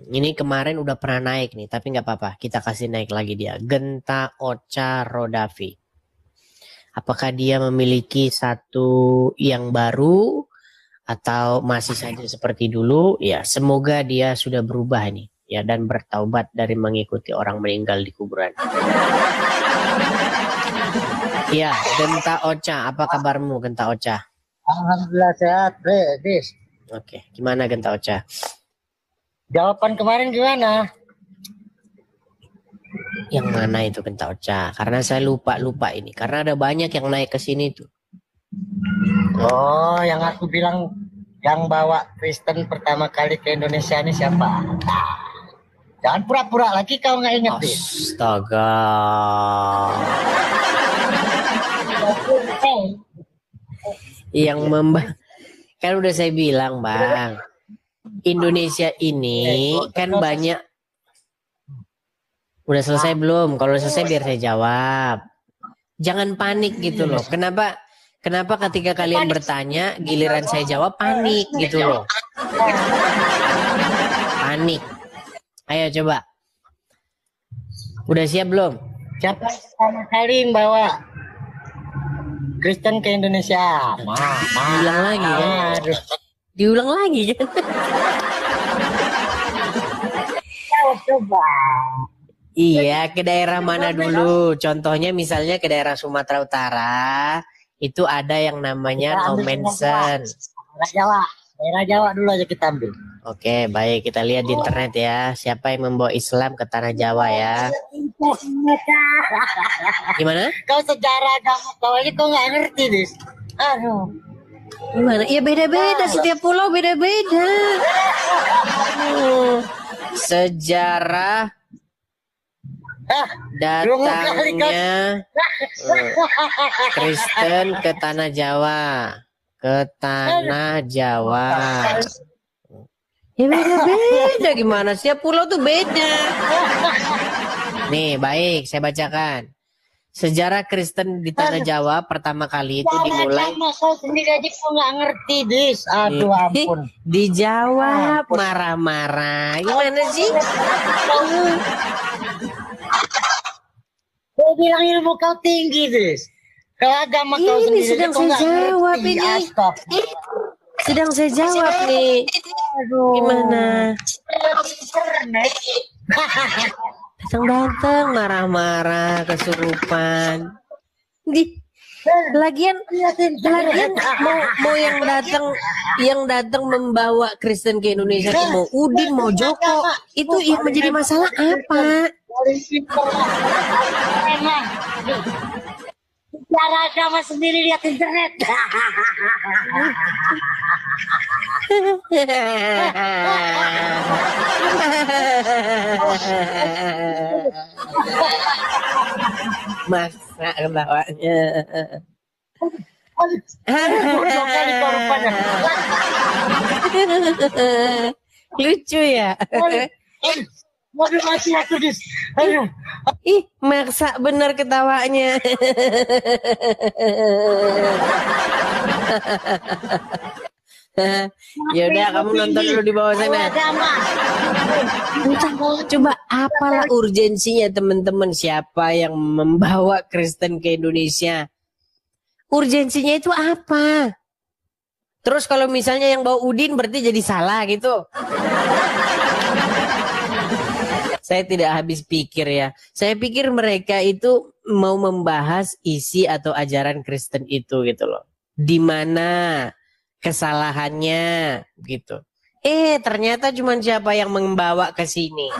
Ini kemarin udah pernah naik nih, tapi nggak apa-apa. Kita kasih naik lagi dia. Genta Ocha Rodavi. Apakah dia memiliki satu yang baru atau masih saja seperti dulu? Ya, semoga dia sudah berubah nih, ya, dan bertaubat dari mengikuti orang meninggal di kuburan. Ya, Genta Ocha, apa kabarmu Genta Ocha? Alhamdulillah sehat, Dis. Oke, gimana Genta Ocha? Jawaban kemarin gimana? Yang mana itu Genta Ocha? Karena saya lupa ini. Karena ada banyak yang naik ke sini tuh. Oh, yang aku bilang yang bawa Kristen pertama kali ke Indonesia ini siapa? Jangan pura-pura lagi kau nggak ingat, Dis. Astaga. Yang kan udah saya bilang, Bang. Indonesia ini kan banyak. Udah selesai belum? Kalau udah selesai biar saya jawab. Jangan panik gitu loh. Kenapa ketika kalian bertanya giliran saya jawab panik gitu loh. Panik. Ayo coba. Udah siap belum? Siapa pertama kali bawa Kristen ke Indonesia? Diulang lagi kan? Diulang lagi kan? Coba. Iya, ke daerah mana dulu? Contohnya misalnya ke daerah Sumatera Utara, itu ada yang namanya no mention. Daerah Jawa dulu aja kita ambil. Oke, baik, kita lihat di internet ya. Siapa yang membawa Islam ke tanah Jawa ya? Gimana? Kau sejarah agama kau aja kau nggak ngerti, Dis. Aduh. Gimana? Ya beda-beda, setiap pulau beda-beda. Sejarah datangnya Kristen ke tanah Jawa. Ke tanah Jawa. Ya beda-beda gimana? Setiap pulau tuh beda. Nih, baik, saya bacakan. Sejarah Kristen di tanah Jawa pertama kali itu dimulai. Kau sendiri aja kau nggak ngerti, Dis. Aduh ampun. Dijawab marah-marah. Gimana sih? Kau bilang ilmu kau tinggi, Dis. Kalau agama kau Ini sendiri sedang kau saya nggak jawab ngerti. ini. Astagfirullah. Sedang saya jawab nih. Aduh. Gimana? Datang-datang marah-marah kesurupan. Lagian mau yang datang membawa Kristen ke Indonesia itu mau Udin mau Joko, itu yang menjadi masalah apa? Cara agama sendiri lihat internet. Masa ketawanya. Lucu ya. Waduh, masih aku, Dis. Aduh. Ih, maksa bener ketawanya. Ya udah, kamu nonton dulu di bawah sana. Coba apalah urgensinya teman-teman, siapa yang membawa Kristen ke Indonesia? Urgensinya itu apa? Terus kalau misalnya yang bawa Udin berarti jadi salah gitu. Saya tidak habis pikir ya. Saya pikir mereka itu mau membahas isi atau ajaran Kristen itu gitu loh. Di mana kesalahannya gitu. Ternyata cuma siapa yang membawa ke sini.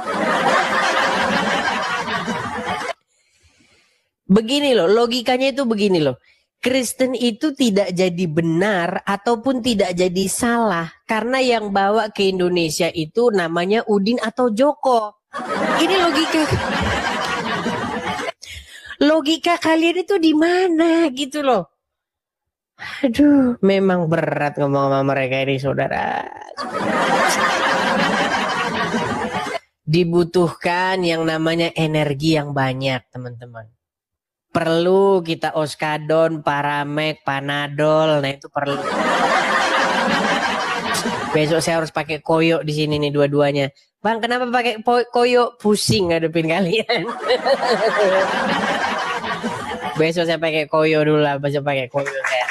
Begini loh, logikanya itu begini loh. Kristen itu tidak jadi benar ataupun tidak jadi salah karena yang bawa ke Indonesia itu namanya Udin atau Joko. Ini logika kalian itu di mana gitu loh. Aduh, memang berat ngomong sama mereka ini, saudara. Dibutuhkan yang namanya energi yang banyak, teman-teman. Perlu kita oskadon, paramek, panadol, nah itu perlu. Besok saya harus pakai koyo di sini nih dua-duanya. Bang, kenapa pakai koyo? Pusing ngadepin kalian. Besok saya pakai koyo dulu lah, besok pakai koyo saya.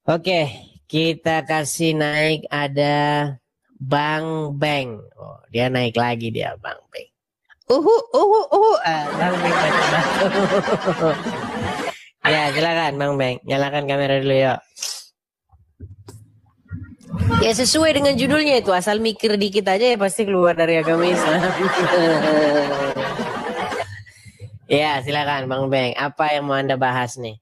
Oke, kita kasih naik ada Bang Beng. Oh, dia naik lagi dia Bang Beng. Bang Beng batu-batu. Ya, silakan Bang Beng, nyalakan kamera dulu ya. Ya sesuai dengan judulnya itu, asal mikir dikit aja ya pasti keluar dari agama Islam. Ya, silakan Bang Beng, apa yang mau Anda bahas nih?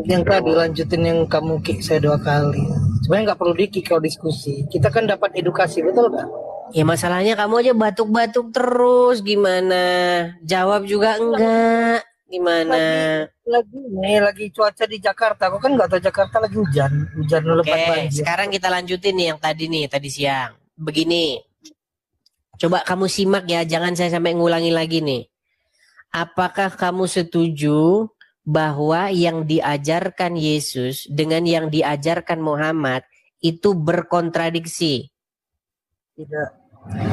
Yang tadi lanjutin yang kamu kick saya 2 kali. Sebenarnya nggak perlu di-kick kalau diskusi. Kita kan dapat edukasi, betul nggak? Ya masalahnya kamu aja batuk-batuk terus, gimana? Jawab juga enggak, gimana? Lagi cuaca di Jakarta. Aku kan nggak tahu Jakarta lagi hujan lebat banjir. Sekarang kita lanjutin nih yang tadi siang. Begini, coba kamu simak ya, jangan saya sampai ngulangi lagi nih. Apakah kamu setuju bahwa yang diajarkan Yesus dengan yang diajarkan Muhammad itu berkontradiksi?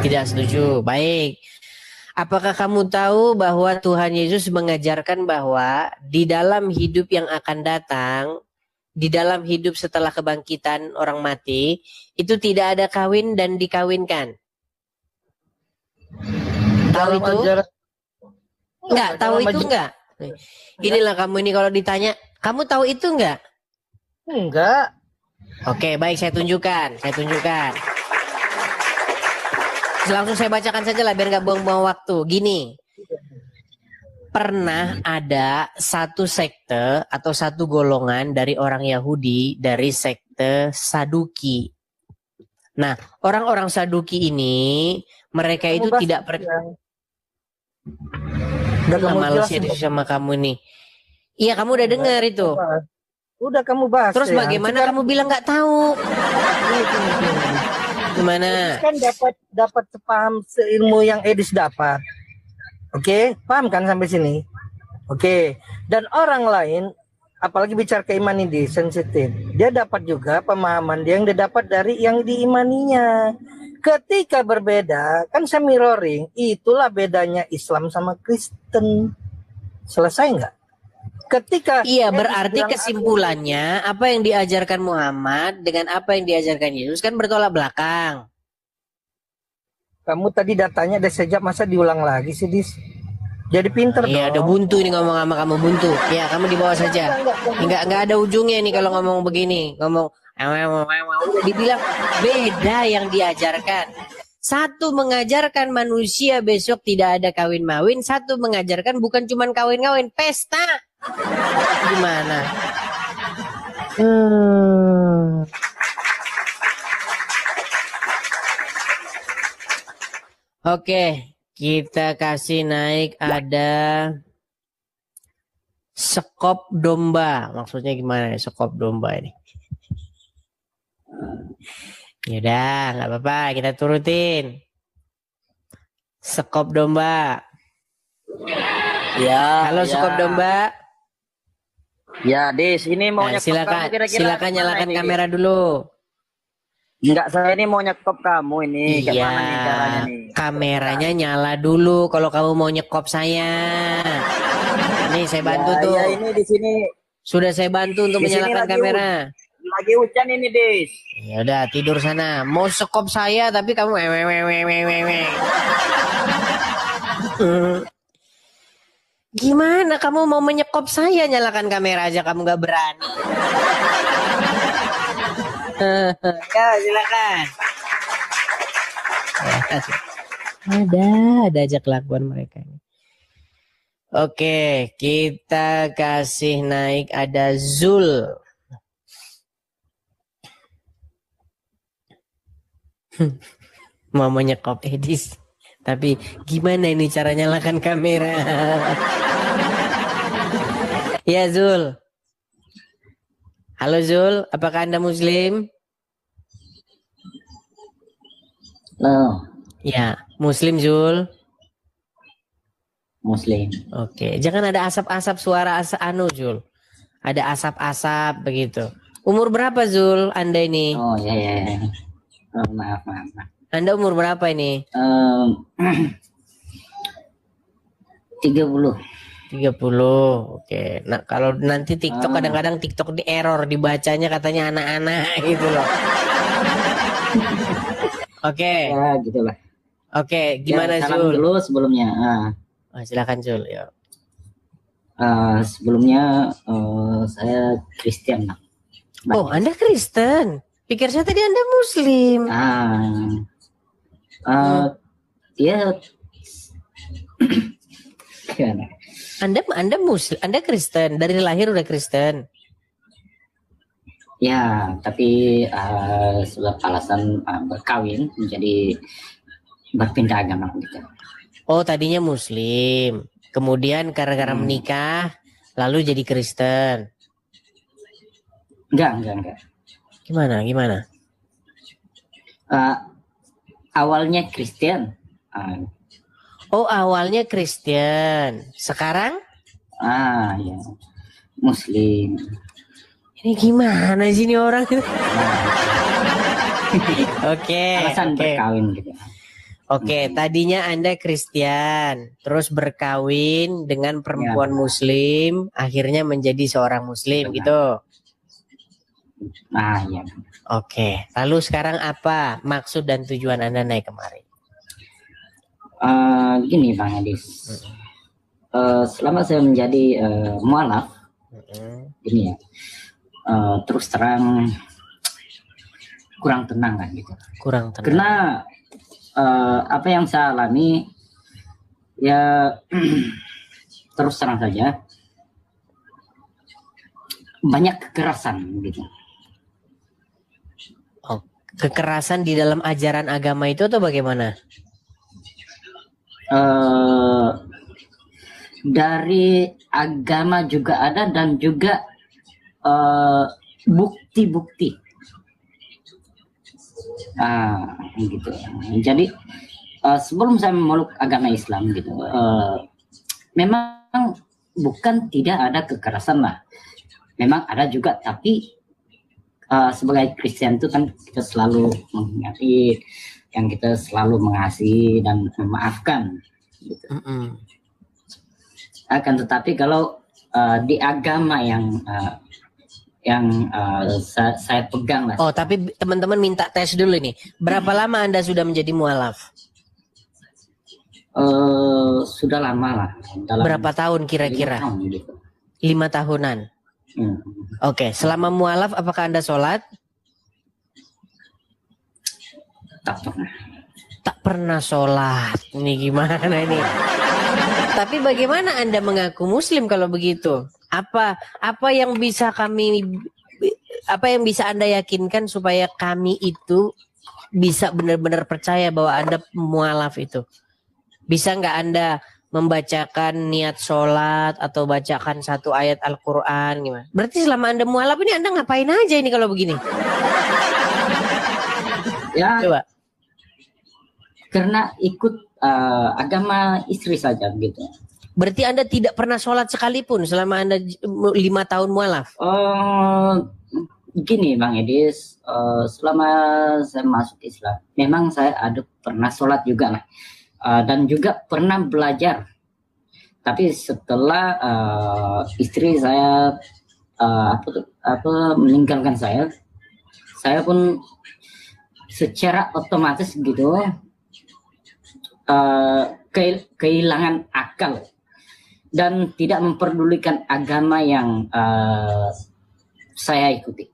Tidak setuju. Baik. Apakah kamu tahu bahwa Tuhan Yesus mengajarkan bahwa di dalam hidup yang akan datang, di dalam hidup setelah kebangkitan orang mati, itu tidak ada kawin dan dikawinkan? Tahu itu? Enggak, tahu itu enggak? Inilah kamu ini kalau ditanya, kamu tahu itu enggak? Enggak. Oke, baik, saya tunjukkan. Langsung saya bacakan saja lah biar nggak buang-buang waktu. Gini, pernah ada satu sekte atau satu golongan dari orang Yahudi dari sekte Saduki. Nah, orang-orang Saduki ini mereka itu tidak males ya sama kamu nih. Iya, kamu udah dengar itu. Udah kamu bahas. Terus bagaimana kamu bilang nggak tahu? Gimana? Kan dapat sepaham seilmu yang Edis dapat. Oke, paham kan sampai sini? Oke. Dan orang lain, apalagi bicara keimanan ini sensitif. Dia dapat juga pemahaman dia yang dia dapat dari yang diimaninya. Ketika berbeda, kan saya mirroring. Itulah bedanya Islam sama Kristen. Selesai nggak? Ketika iya, berarti kesimpulannya apa yang diajarkan Muhammad dengan apa yang diajarkan Yesus kan bertolak belakang. Kamu tadi datanya udah sejak, masa diulang lagi sih, Dis? Jadi pinter dong. Iya, udah buntu ini ngomong sama kamu, buntu. Ya, kamu dibawa saja. Enggak ada ujungnya nih kalau ngomong begini. Ngomong udah dibilang beda yang diajarkan. Satu mengajarkan manusia besok tidak ada kawin-mawin, satu mengajarkan bukan cuma kawin-kawin, pesta. Gimana? Oke, kita kasih naik ada sekop domba. Maksudnya gimana nih sekop domba ini? Yaudah, nggak apa-apa, kita turutin. Sekop domba. Ya. Halo sekop domba. Ya, Dis, ini mau Nah, nyekop silakan, kamu kira-kira silakan nyalakan kamera dulu. Enggak, saya ini mau nyekop kamu ini. Iya, Gimana nih caranya nih? kameranya nyala dulu kalau kamu mau nyekop saya. Nih saya bantu tuh. Ya, ini di sini. Sudah saya bantu untuk Di sini menyalakan kamera. Lagi hujan ini, Dis. Ya udah, tidur sana. Mau sekop saya tapi kamu Gimana kamu mau menyekop saya? Nyalakan kamera aja kamu gak berani. Ya, silakan. Ada aja kelakuan mereka ini. Oke, kita kasih naik ada Zul. Mau menyekop Edis. Tapi gimana ini cara nyalakan kamera? Ya Zul. Halo Zul, apakah Anda Muslim? No. Ya, Muslim Zul. Muslim. Oke, jangan ada asap-asap suara anu Zul. Ada asap-asap begitu. Umur berapa Zul Anda ini? Oh ya ya, ya. Oh, maaf. Anda umur berapa ini? 30. 30. Oke. Nah, kalau nanti TikTok kadang-kadang TikTok di error dibacanya katanya anak-anak gitu loh. Oke. Ya gitulah. Oke, gimana Ya, salam Zul? dulu sebelumnya. Oh, silakan Zul, yuk. Sebelumnya saya Kristen. Oh, Anda Kristen. Pikir saya tadi Anda Muslim. Ya. Gimana? Anda Muslim, Anda Kristen. Dari lahir udah Kristen. Ya, tapi sebab alasan berkawin menjadi berpindah agama gitu. Oh, tadinya Muslim. Kemudian gara-gara menikah lalu jadi Kristen. Enggak. Gimana? Awalnya Kristen. Oh, awalnya Kristen. Sekarang? Ya, Muslim. Ini gimana sih ini orang? Oke. Alasan berkawin gitu. Oke, tadinya Anda Kristen, terus berkawin dengan perempuan Muslim, akhirnya menjadi seorang Muslim gitu. Ya. Oke, lalu sekarang apa maksud dan tujuan Anda naik kemari? Gini Bang Adis, selama saya menjadi mualaf, gini ya, terus terang kurang tenang kan gitu. Kurang tenang. Karena apa yang saya alami ya terus terang saja banyak kekerasan gitu. Oh, kekerasan di dalam ajaran agama itu atau bagaimana? Dari agama juga ada dan juga bukti-bukti. Gitu. Jadi sebelum saya memeluk agama Islam gitu, memang bukan tidak ada kekerasan lah. Memang ada juga, tapi sebagai Kristen itu kan kita selalu mengingati, yang kita selalu mengasihi dan memaafkan. Gitu. Akan tetapi kalau di agama yang saya pegang lah. Oh, tapi teman-teman minta tes dulu nih. Berapa lama Anda sudah menjadi mualaf? Sudah lama lah. Berapa tahun kira-kira? 5 tahun gitu. 5 tahunan. Oke, selama mualaf apakah Anda sholat? Tak pernah. Tak pernah sholat. Ini gimana ini? Tapi bagaimana Anda mengaku Muslim kalau begitu? Apa yang bisa Anda yakinkan supaya kami itu bisa benar-benar percaya bahwa Anda mualaf itu? Bisa nggak Anda membacakan niat sholat atau bacakan satu ayat Al-Quran gimana? Berarti selama Anda mualaf ini Anda ngapain aja ini kalau begini? Ya, coba. Karena ikut agama istri saja gitu. Berarti Anda tidak pernah sholat sekalipun selama Anda 5 tahun mualaf? Gini Bang Edis, selama saya masuk Islam, memang saya ada pernah sholat juga lah. Dan juga pernah belajar, tapi setelah istri saya meninggalkan saya pun secara otomatis gitu kehilangan akal dan tidak memperdulikan agama yang saya ikuti.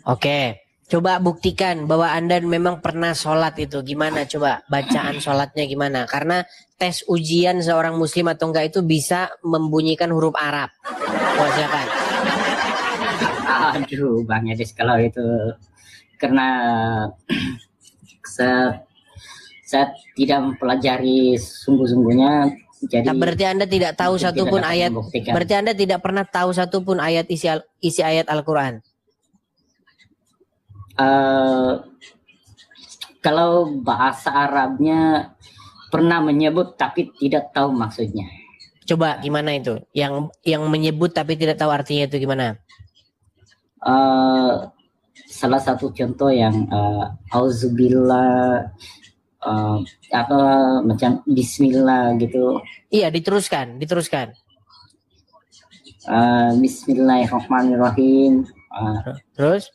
Oke. Coba buktikan bahwa Anda memang pernah sholat itu. Gimana coba bacaan sholatnya gimana? Karena tes ujian seorang muslim atau enggak itu bisa membunyikan huruf Arab. Silakan. Aduh Bang Edis, kalau itu karena saya tidak mempelajari sungguh-sungguhnya. Jadi berarti Anda tidak tahu satupun ayat. Berarti Anda tidak pernah tahu satupun ayat isi ayat Al-Quran. Kalau bahasa Arabnya pernah menyebut tapi tidak tahu maksudnya. Coba gimana itu? Yang menyebut tapi tidak tahu artinya itu gimana? eh, salah satu contoh yang auzubillah, apa macam Bismillah gitu. Iya, diteruskan. Bismillahirrahmanirrahim. Terus?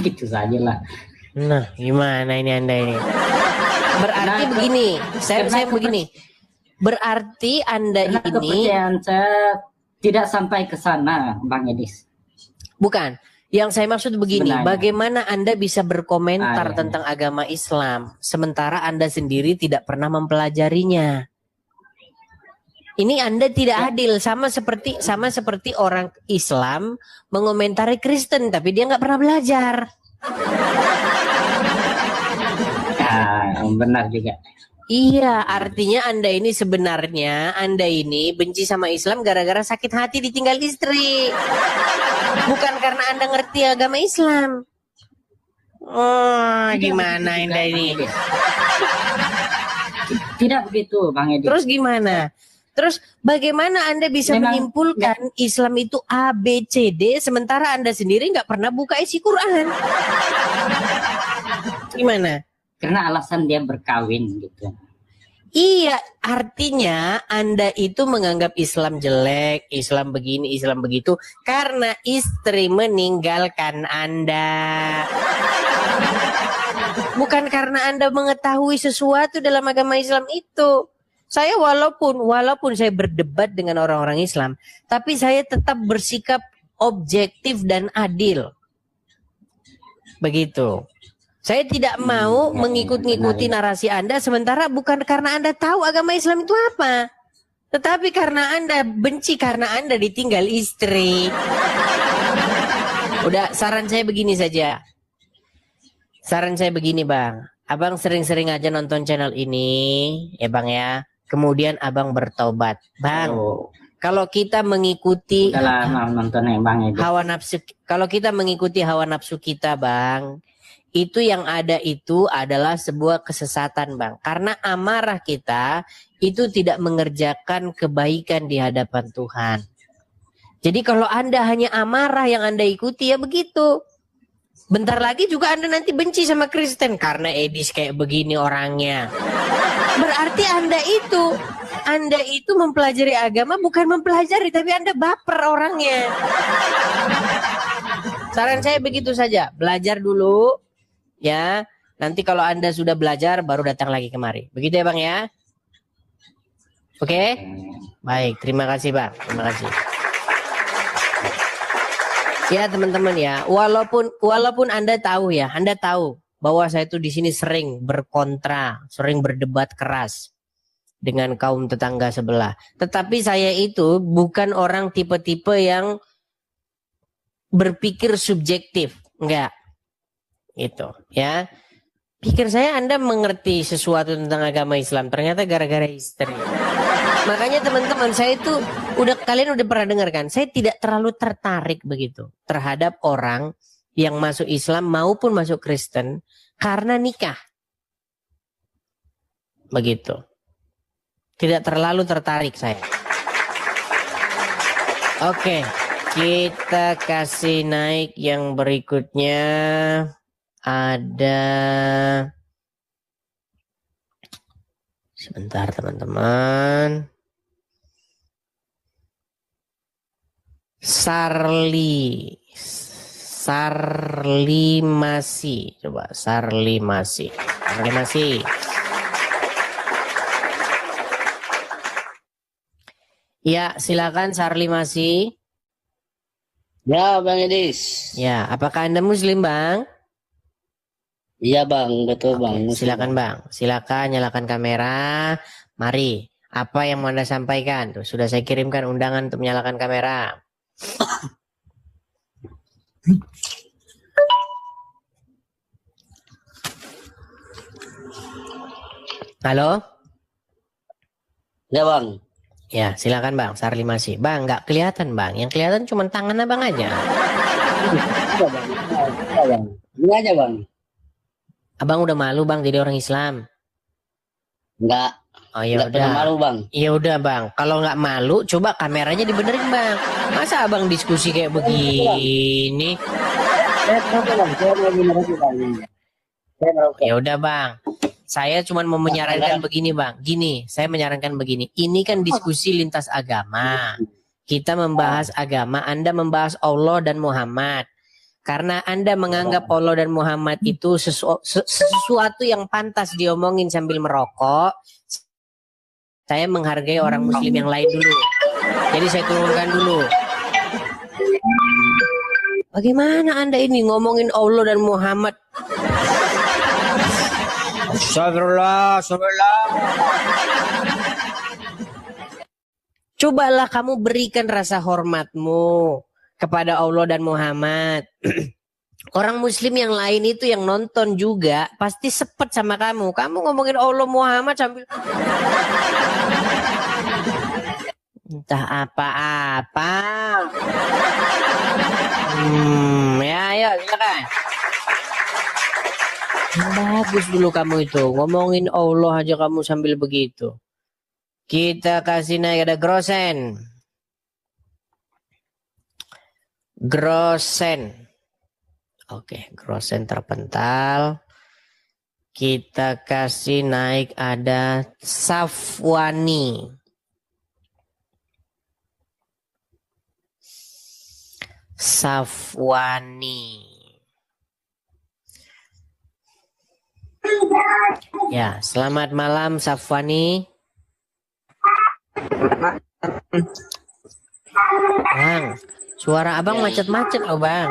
Gitu saja lah. Nah, gimana ini Anda ini? Berarti Karena- begini, saya karena begini. Berarti Anda Karena ini kepercayaan saya tidak sampai ke sana, Bang Edis. bukan. Yang saya maksud begini, Sebenarnya. bagaimana Anda bisa berkomentar Iya. tentang agama Islam sementara Anda sendiri tidak pernah mempelajarinya? Ini Anda tidak adil, sama seperti orang Islam mengomentari Kristen tapi dia nggak pernah belajar. Benar juga. Iya, artinya Anda ini sebenarnya Anda ini benci sama Islam gara-gara sakit hati ditinggal istri. Bukan karena Anda ngerti agama Islam. Oh, gimana Anda ini? Tidak begitu, Bang Edis. Terus gimana? Terus bagaimana Anda bisa Memang menyimpulkan Islam itu A, B, C, D sementara Anda sendiri nggak pernah buka isi Quran? Gimana? Karena alasan dia berkawin gitu. Iya, artinya Anda itu menganggap Islam jelek, Islam begini, Islam begitu, karena istri meninggalkan Anda. Bukan karena Anda mengetahui sesuatu dalam agama Islam itu. Saya walaupun saya berdebat dengan orang-orang Islam, tapi saya tetap bersikap objektif dan adil. Begitu. Saya tidak mau mengikut-ngikuti narasi Anda sementara bukan karena Anda tahu agama Islam itu apa. Tetapi karena Anda benci karena Anda ditinggal istri. Udah, saran saya begini saja. Saran saya begini, Bang. Abang sering-sering aja nonton channel ini, ya Bang ya. Kemudian Abang bertobat. Bang, kalau kita mengikuti Kalau nontonnya Bang Edis. hawa nafsu, kalau kita mengikuti hawa nafsu kita, Bang, itu yang ada itu adalah sebuah kesesatan, Bang. Karena amarah kita itu tidak mengerjakan kebaikan di hadapan Tuhan. Jadi kalau Anda hanya amarah yang Anda ikuti ya begitu. Bentar lagi juga Anda nanti benci sama Kristen karena Edis kayak begini orangnya. Berarti Anda itu mempelajari agama bukan mempelajari tapi Anda baper orangnya. Saran saya begitu saja, belajar dulu ya. Nanti kalau Anda sudah belajar baru datang lagi kemari. Begitu ya Bang ya? Oke? Baik, terima kasih Bang. Terima kasih. Ya teman-teman ya, walaupun Anda tahu ya, Anda tahu bahwa saya itu di sini sering berkontra, sering berdebat keras dengan kaum tetangga sebelah. Tetapi saya itu bukan orang tipe-tipe yang berpikir subjektif, enggak. Itu ya. Pikir saya Anda mengerti sesuatu tentang agama Islam, ternyata gara-gara istri. Makanya teman-teman, saya itu kalian udah pernah dengar kan? Saya tidak terlalu tertarik begitu terhadap orang yang masuk Islam maupun masuk Kristen karena nikah. Begitu. Tidak terlalu tertarik saya. Oke, kita kasih naik yang berikutnya. Ada sebentar teman-teman. Sarlimasi. Coba Sarlimasi. Ya, silakan Sarlimasi. Ya, Bang Edis. Ya, apakah Anda Muslim, Bang? Iya, Bang, betul, Oke, Bang. silakan, Bang. Silakan nyalakan kamera. Mari, apa yang mau Anda sampaikan? Tuh, sudah saya kirimkan undangan untuk menyalakan kamera. Halo? Ya, Bang. Ya, silakan Bang, Sarlimasi. Bang, nggak kelihatan Bang. Yang kelihatan cuma tangan Abang aja. Iya, Bang. Iya, Bang. Ini aja, Bang. Abang udah malu Bang jadi orang Islam. Enggak. Oh ya Nggak pernah udah. malu bang. Ya udah bang, kalau nggak malu, coba kameranya dibenerin bang. Masa abang diskusi kayak begini? Saya merokok bang, saya lagi merokok bang. Saya merokok. Ya udah bang, saya cuma mau menyarankan begini bang. Gini, saya menyarankan begini. Ini kan diskusi lintas agama. Kita membahas agama, Anda membahas Allah dan Muhammad. Karena Anda menganggap Allah dan Muhammad itu sesuatu yang pantas diomongin sambil merokok. Saya menghargai orang muslim yang lain dulu. Jadi saya turunkan dulu. Bagaimana Anda ini ngomongin Allah dan Muhammad? Astagfirullah, astagfirullah. Cobalah kamu berikan rasa hormatmu kepada Allah dan Muhammad. Orang muslim yang lain itu yang nonton juga pasti sepet sama kamu. Kamu ngomongin Allah Muhammad sambil entah apa-apa. Ya, ayo silakan. Bagus dulu kamu itu. Ngomongin Allah aja kamu sambil begitu. Kita kasih naik ada Grosen. Grosen. Oke, Grosen terpental. Kita kasih naik ada Safwani. Safwani. Ya, selamat malam Safwani. Bang, suara abang macet-macet loh bang.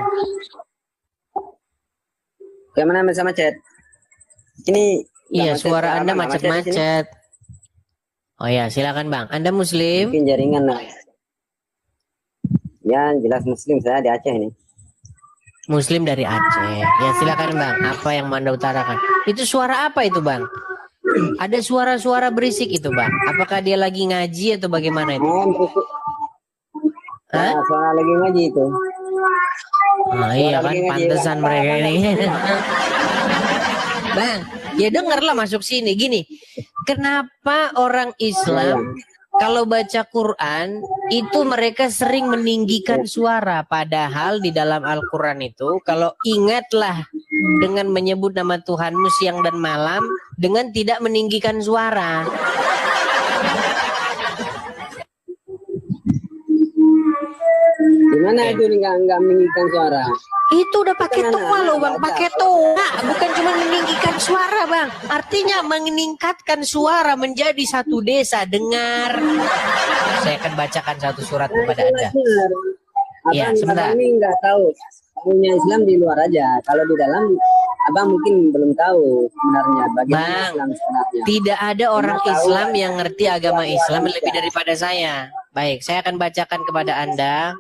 Yang mana bisa macet? Ini. Iya, suara Anda macet-macet. Oh ya, silakan bang. Anda Muslim? Mungkin jaringan lah. Ya, jelas Muslim, saya di Aceh ini. Muslim dari Aceh. Ya silakan bang. Apa yang mau Anda utarakan? Itu suara apa itu bang? Ada suara-suara berisik itu bang. Apakah dia lagi ngaji atau bagaimana itu? Berisik. Hah? Suara lagi ngaji itu. Oh iya kan, pantesan mereka ini. Bang, ya dengarlah masuk sini. Gini, kenapa orang Islam kalau baca Quran itu mereka sering meninggikan suara, padahal di dalam Al-Quran itu kalau ingatlah dengan menyebut nama Tuhanmu siang dan malam dengan tidak meninggikan suara. Gimana itu nggak meninggikan suara? Itu udah pakai toa loh bang, pakai toa, bukan cuma meninggikan suara bang. Artinya meningkatkan suara menjadi satu desa. Dengar, saya akan bacakan satu surat kepada Anda. Ya, sebentar. Abang ini nggak tahu. Punya Islam di luar aja. Kalau di dalam, abang mungkin belum tahu sebenarnya bagaimana Bang, Islam sebenarnya. tidak ada orang Islam yang ngerti agama Islam lebih daripada saya. Baik, saya akan bacakan kepada Anda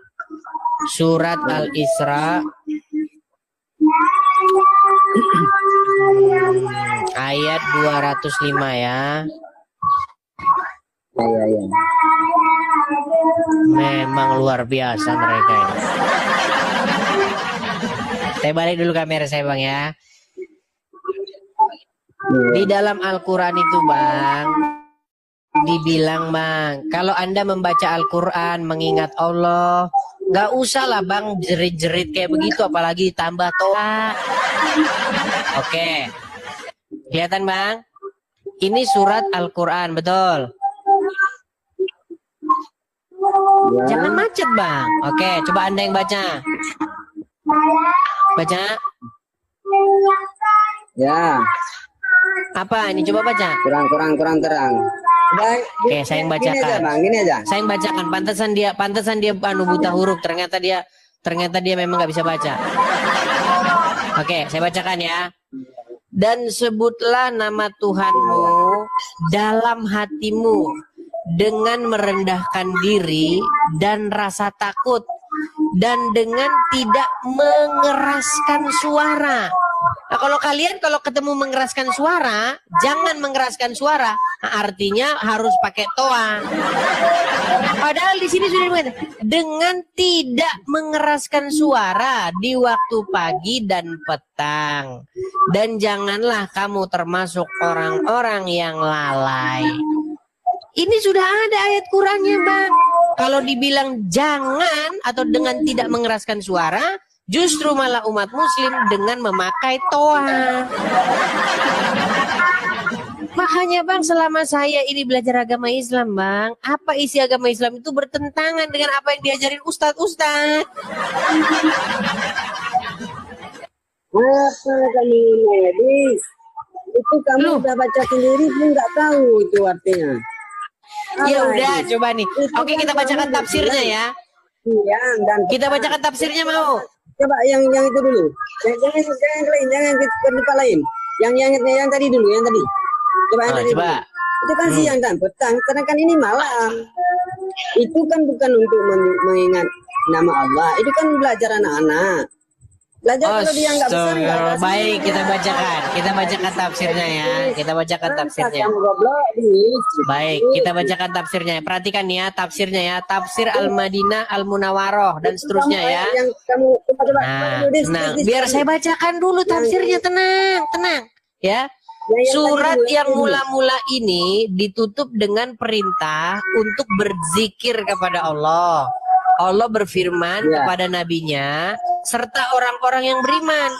surat Al-Isra ayat 205 ya. Ya. Memang luar biasa mereka ini. Saya balik dulu kamera saya bang ya. Di dalam Al-Quran itu bang, dibilang bang, kalau Anda membaca Al-Quran mengingat Allah, nggak usah lah bang jerit-jerit kayak begitu, apalagi tambah toa. Oke, kelihatan bang? Ini surat Al-Quran, betul? Ya. Jangan macet bang. Oke, coba Anda yang baca. Baca. Ya. Apa ini? Coba baca. Kurang terang. Oke, saya yang bacakan. Gini aja, Bang. Gini aja. Saya yang bacakan. Pantesan dia buta huruf. Ternyata dia memang nggak bisa baca. Oke, saya bacakan ya. Dan sebutlah nama Tuhanmu dalam hatimu dengan merendahkan diri dan rasa takut, dan dengan tidak mengeraskan suara. Nah, kalau kalian ketemu mengeraskan suara, jangan mengeraskan suara. Nah, artinya harus pakai toa. Padahal di sini sudah dikatakan dengan tidak mengeraskan suara di waktu pagi dan petang. Dan janganlah kamu termasuk orang-orang yang lalai. Ini sudah ada ayat Qur'annya, Bang. Kalau dibilang jangan atau dengan tidak mengeraskan suara, justru malah umat muslim dengan memakai toa. Makanya Bang, selama saya ini belajar agama Islam, Bang, apa isi agama Islam itu bertentangan dengan apa yang diajarin ustadz-ustadz. Apa kamu medis? Itu kamu udah baca sendiri pun nggak tahu itu artinya. Ya Apa udah, itu? coba nih. Itu Oke, kan kita bacakan kamu tafsirnya ya. Yang dan Kita bacakan tafsirnya mau. coba yang itu dulu. Jangan lain, jangan ke tempat lain. Yang tadi dulu, yang tadi. Coba yang tadi. Coba. Dulu. Itu kan siang dan petang, karena kan ini malam. Itu kan bukan untuk mengingat nama Allah. Itu kan belajar anak-anak. Belajar kalau dia nggak bisa nggak ada Baik, semuanya. kita bacakan tafsirnya ya. Kita bacakan tafsirnya. Kamu goblok, ini. Baik, kita bacakan tafsirnya. Perhatikan ya tafsirnya ya. Tafsir Al-Madinah Al-Munawwaroh dan seterusnya ya. Yang kamu coba Nah, tenang. Biar saya bacakan dulu tafsirnya, tenang. Ya. Surat yang mula-mula ini ditutup dengan perintah untuk berzikir kepada Allah. Allah berfirman kepada nabinya serta orang-orang yang beriman,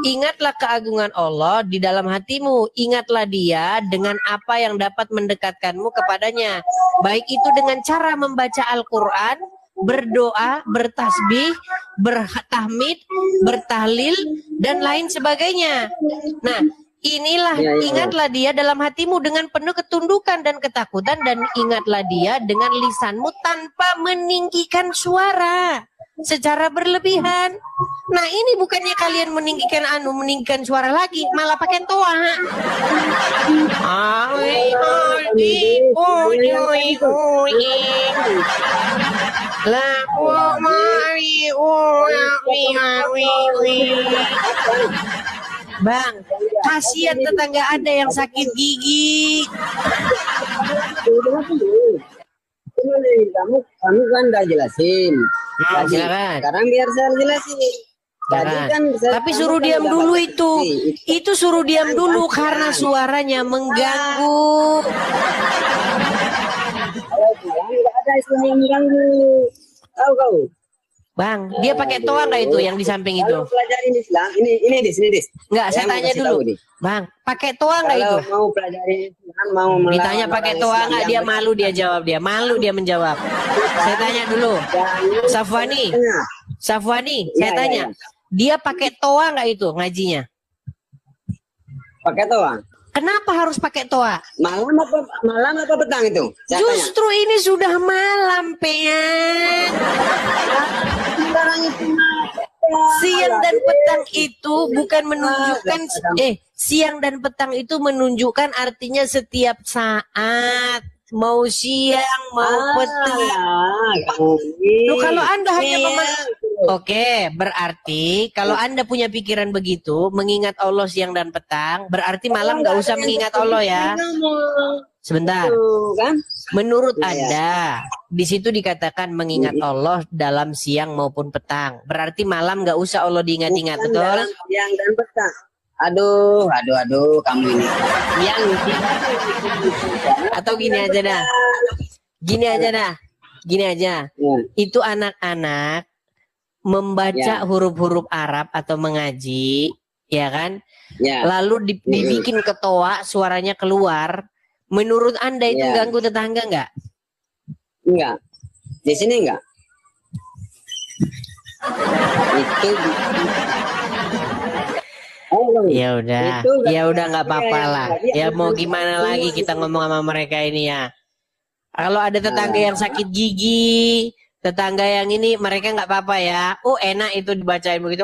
ingatlah keagungan Allah di dalam hatimu, ingatlah dia dengan apa yang dapat mendekatkanmu kepadanya, baik itu dengan cara membaca Al-Quran, berdoa, bertasbih, bertahmid, bertahlil, dan lain sebagainya. Nah, inilah ingatlah dia dalam hatimu dengan penuh ketundukan dan ketakutan, dan ingatlah dia dengan lisanmu tanpa meninggikan suara secara berlebihan. Nah, ini bukannya kalian meninggikan suara lagi, malah pakai toa. Bang, kasihan tetangga Anda yang sakit gigi. Kamu kan udah jelasin. Tadi, silakan. sekarang biar saya jelasin. Tadi kan Tapi suruh diam dulu itu. Itu suruh diam dulu karena suaranya mengganggu. Kalau bilang nggak ada istilah yang mengganggu. Tahu kau? Bang, dia pakai toa nggak itu yang di samping itu? Kalau pelajarin Islam, ini dis. Enggak, saya tanya dulu. Bang, pakai toa nggak itu? Kalau mau pelajarin Islam, mau Ditanya pakai toa nggak, dia malu, dia jawab, dia malu, dia menjawab. Saya tanya dulu, Safwani, saya tanya, dia pakai toa nggak itu ngajinya? Pakai toa. Kenapa harus pakai toa? Malam apa petang itu? Saya Justru ini sudah malam, Pean. Siang dan petang itu bukan menunjukkan siang dan petang itu menunjukkan artinya setiap saat, mau siang mau petang. Loh, kalau Anda hanya Oke, berarti kalau Anda punya pikiran begitu, mengingat Allah siang dan petang, berarti malam nggak usah mengingat Allah ya. Sebentar. Menurut Anda, di situ dikatakan mengingat Allah dalam siang maupun petang. Berarti malam nggak usah Allah diingat-ingat, betul? Siang dan petang. Aduh, kamu ini. Yang atau gini aja dah. Gini aja. Itu anak-anak membaca huruf-huruf Arab atau mengaji, ya kan? Lalu dibikin ketoa, suaranya keluar. Menurut Anda itu ganggu tetangga nggak? Enggak. Di sini enggak. Itu ya udah nggak apa-apa lah. Ya mau gimana lagi kita ngomong sama mereka ini ya. Kalau ada tetangga yang sakit gigi, tetangga yang ini mereka nggak apa-apa ya. Oh, enak itu dibacain begitu.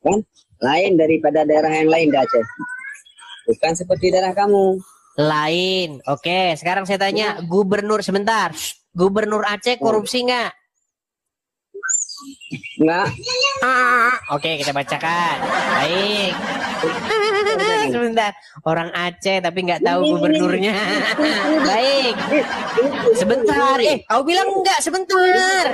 Kan lain daripada daerah yang lain di Aceh. Bukan seperti daerah kamu. Lain. Oke, sekarang saya tanya, Gubernur sebentar. Gubernur Aceh korupsi nggak? Enggak. Oke, kita bacakan. Baik. sebentar. Orang Aceh tapi nggak tahu gubernurnya. Baik. Sebentar. Kau bilang enggak, sebentar.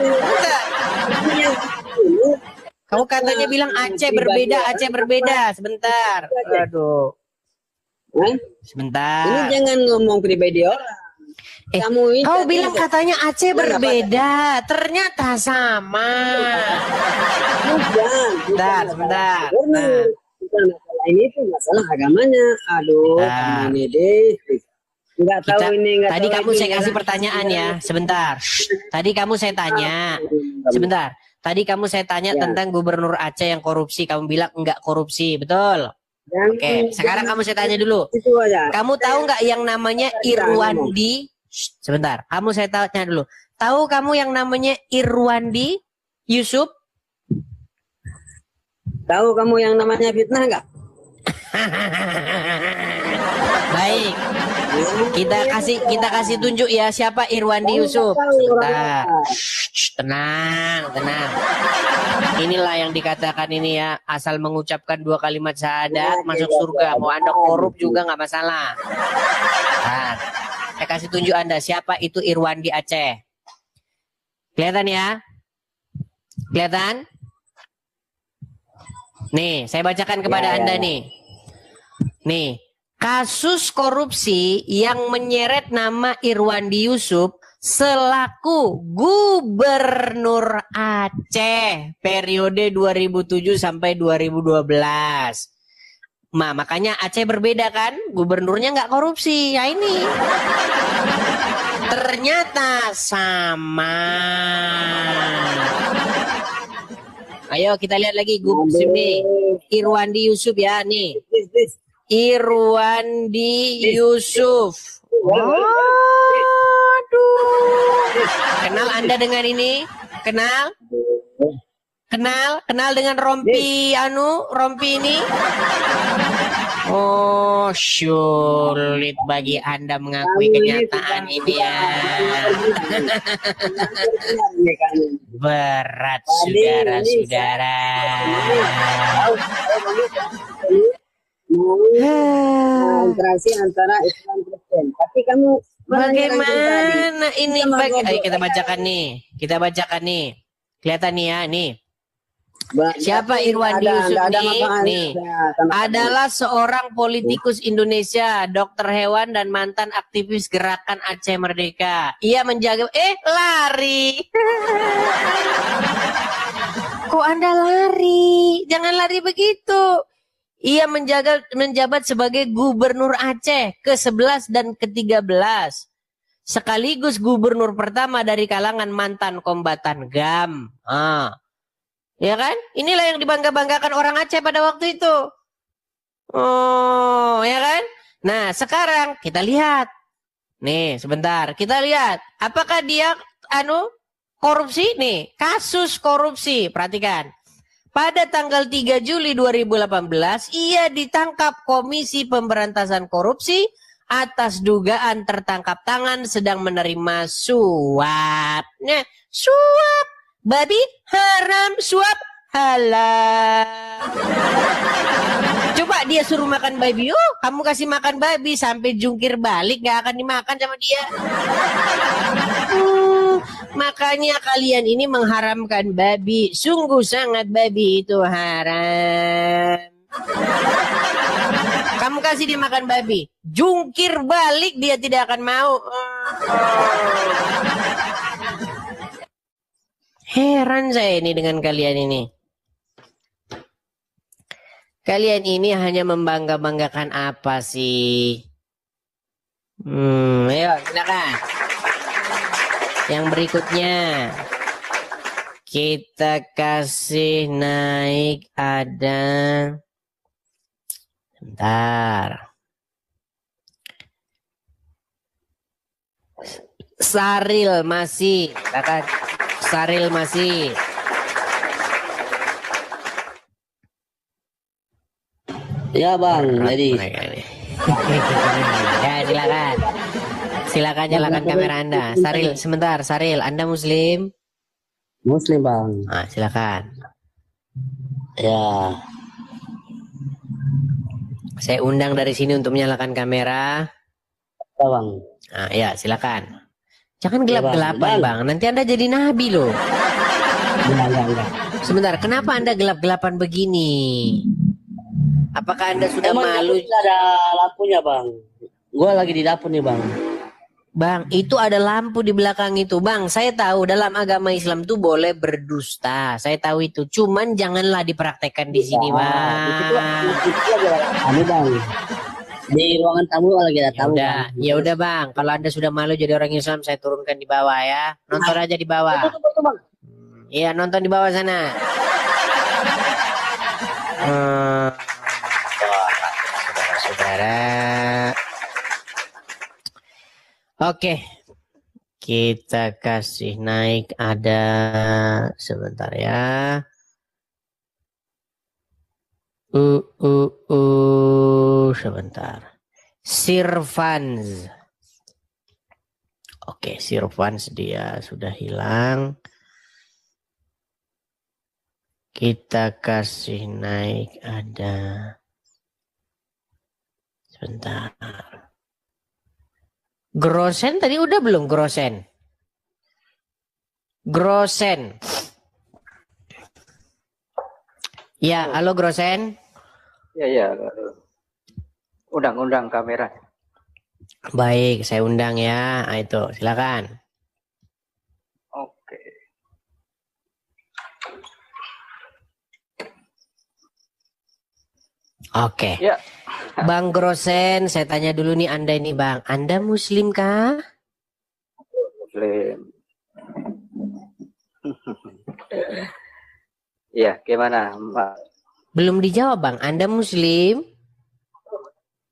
Kau katanya bilang Aceh berbeda. Sebentar. Aduh. Sebentar. Ini jangan ngomong pribadi orang. Kamu ini Kau bilang katanya Aceh berbeda, ternyata sama. Bukan. Sebentar. Bukan masalah ini tuh masalah agamanya. Aduh, kamu ini deh. Enggak tahu ini. Tadi kamu saya kasih pertanyaan ya, sebentar. Tadi kamu saya tanya, sebentar. Tadi kamu saya tanya tentang gubernur Aceh yang korupsi, kamu bilang enggak korupsi, betul? Oke, sekarang kamu saya tanya dulu. Kamu tahu nggak yang namanya Irwandi? Sebentar, kamu saya tanya dulu. Tahu kamu yang namanya Irwandi Yusuf? Tahu kamu yang namanya fitnah nggak? Baik. Kita kasih tunjuk ya siapa Irwandi Yusuf. Sebentar. Tenang. Inilah yang dikatakan ini ya, asal mengucapkan 2 kalimat syahadat masuk surga. Mau Anda korup juga nggak masalah. Nah, saya kasih tunjuk Anda siapa itu Irwandi Aceh. Kelihatan ya? Kelihatan? Nih, saya bacakan kepada Anda nih. Nih, kasus korupsi yang menyeret nama Irwandi Yusuf selaku Gubernur Aceh periode 2007 sampai 2012. Nah, makanya Aceh berbeda kan? Gubernurnya nggak korupsi. Ya ini. Ternyata sama. Ayo kita lihat lagi sini. Irwandi Yusuf ya nih. Irwandi Yusuf. Kenal Anda dengan ini? Kenal dengan rompi ini? Oh, sulit bagi Anda mengakui kenyataan ini ya. Berat saudara-saudara. Interaksi antara Islam Kristen. Tapi kamu bagaimana ini? Ayo kita bacakan nih. Kelihatan nih ya, nih. Siapa Irwandi Yusuf nih? Adalah seorang politikus Indonesia, dokter hewan dan mantan aktivis gerakan Aceh Merdeka. Ia menjaga lari. Kok Anda lari? Jangan lari begitu. Ia menjabat sebagai Gubernur Aceh ke-11 dan ke-13. Sekaligus gubernur pertama dari kalangan mantan kombatan GAM. Ya kan? Inilah yang dibangga-banggakan orang Aceh pada waktu itu. Oh, ya kan? Nah, sekarang kita lihat. Nih, sebentar. Kita lihat. Apakah dia korupsi? Nih, kasus korupsi. Perhatikan. Pada tanggal 3 Juli 2018, ia ditangkap Komisi Pemberantasan Korupsi atas dugaan tertangkap tangan sedang menerima suap. Nah, suap. Babi haram, suap halal. Coba dia suruh makan babi. Oh, kamu kasih makan babi sampai jungkir balik gak akan dimakan sama dia. Makanya kalian ini mengharamkan babi. Sungguh sangat babi itu haram. Kamu kasih dia makan babi, jungkir balik dia tidak akan mau. Heran saya ini dengan kalian ini. Kalian ini hanya membangga-banggakan apa sih? Ayo silakan. Yang berikutnya kita kasih naik ada. Bentar. Saril masih, silakan. Saril masih. Ya bang, jadi ya silakan. Silakan nyalakan kamera Anda. Saril, sebentar. Saril, Anda Muslim? Muslim bang. Ah, silakan. Ya. Saya undang dari sini untuk menyalakan kamera. Bang. Nah, ya, silakan. Jangan Ya, gelap-gelapan, Bang. Bang. Nanti Anda jadi nabi loh. Enggak. Sebentar, kenapa Anda gelap-gelapan begini? Apakah Anda sudah Emang malu? dapur ada lampunya, Bang. Gua lagi di dapur nih, Bang. Bang, itu ada lampu di belakang itu. Bang, saya tahu dalam agama Islam tuh boleh berdusta. Saya tahu itu. Cuman janganlah dipraktekkan di sini, Bang. Itu lagi ada tamu, Bang. Di ruangan tamu lagi ada tamu, Udah, Bang. ya udah, Bang. Kalau Anda sudah malu jadi orang Islam, saya turunkan di bawah ya. Nonton aja di bawah. Betul, Bang. Iya, nonton di bawah sana. Saudara-saudara. Oke. Kita kasih naik ada sebentar ya. Sebentar. Sirvans. Oke, Sirvans dia sudah hilang. Kita kasih naik ada. Sebentar. Grosen tadi udah belum Grosen? Grosen. Ya, halo Grosen. Ya. Undang kamera. Baik, saya undang ya. Nah, itu, silakan. Oke. Oke. Ya. Bang Grosen, saya tanya dulu nih Anda ini Bang. Anda Muslim kah? Muslim. Ya, gimana, Mbak? Belum dijawab Bang. Anda Muslim?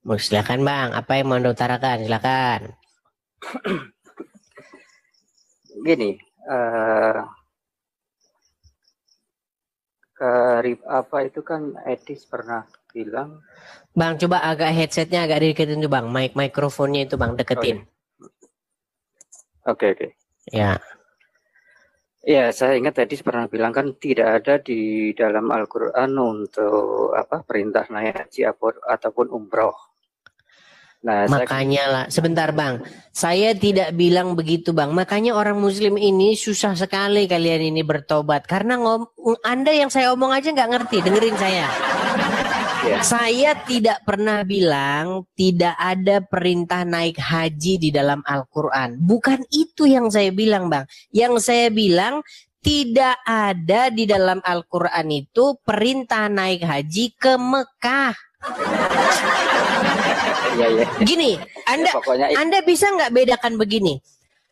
Silakan Bang. Apa yang mau Anda utarakan? Silakan. Gini, apa itu kan Edis pernah bilang. Bang, coba agak headsetnya agak deketin tuh Bang. Mikrofonnya itu Bang, deketin. Oke. Ya. Ya, saya ingat tadi pernah bilang kan tidak ada di dalam Al-Quran untuk perintah naik haji ataupun umroh. Nah, Makanya lah, sebentar Bang. Saya tidak bilang begitu Bang. Makanya orang Muslim ini susah sekali kalian ini bertobat. Karena Anda yang saya omong aja nggak ngerti. Dengerin saya. Ya. Saya tidak pernah bilang tidak ada perintah naik haji di dalam Al-Quran. Bukan itu yang saya bilang Bang. Yang saya bilang tidak ada di dalam Al-Quran itu perintah naik haji ke Mekah. Ya. Gini, Anda bisa nggak bedakan begini?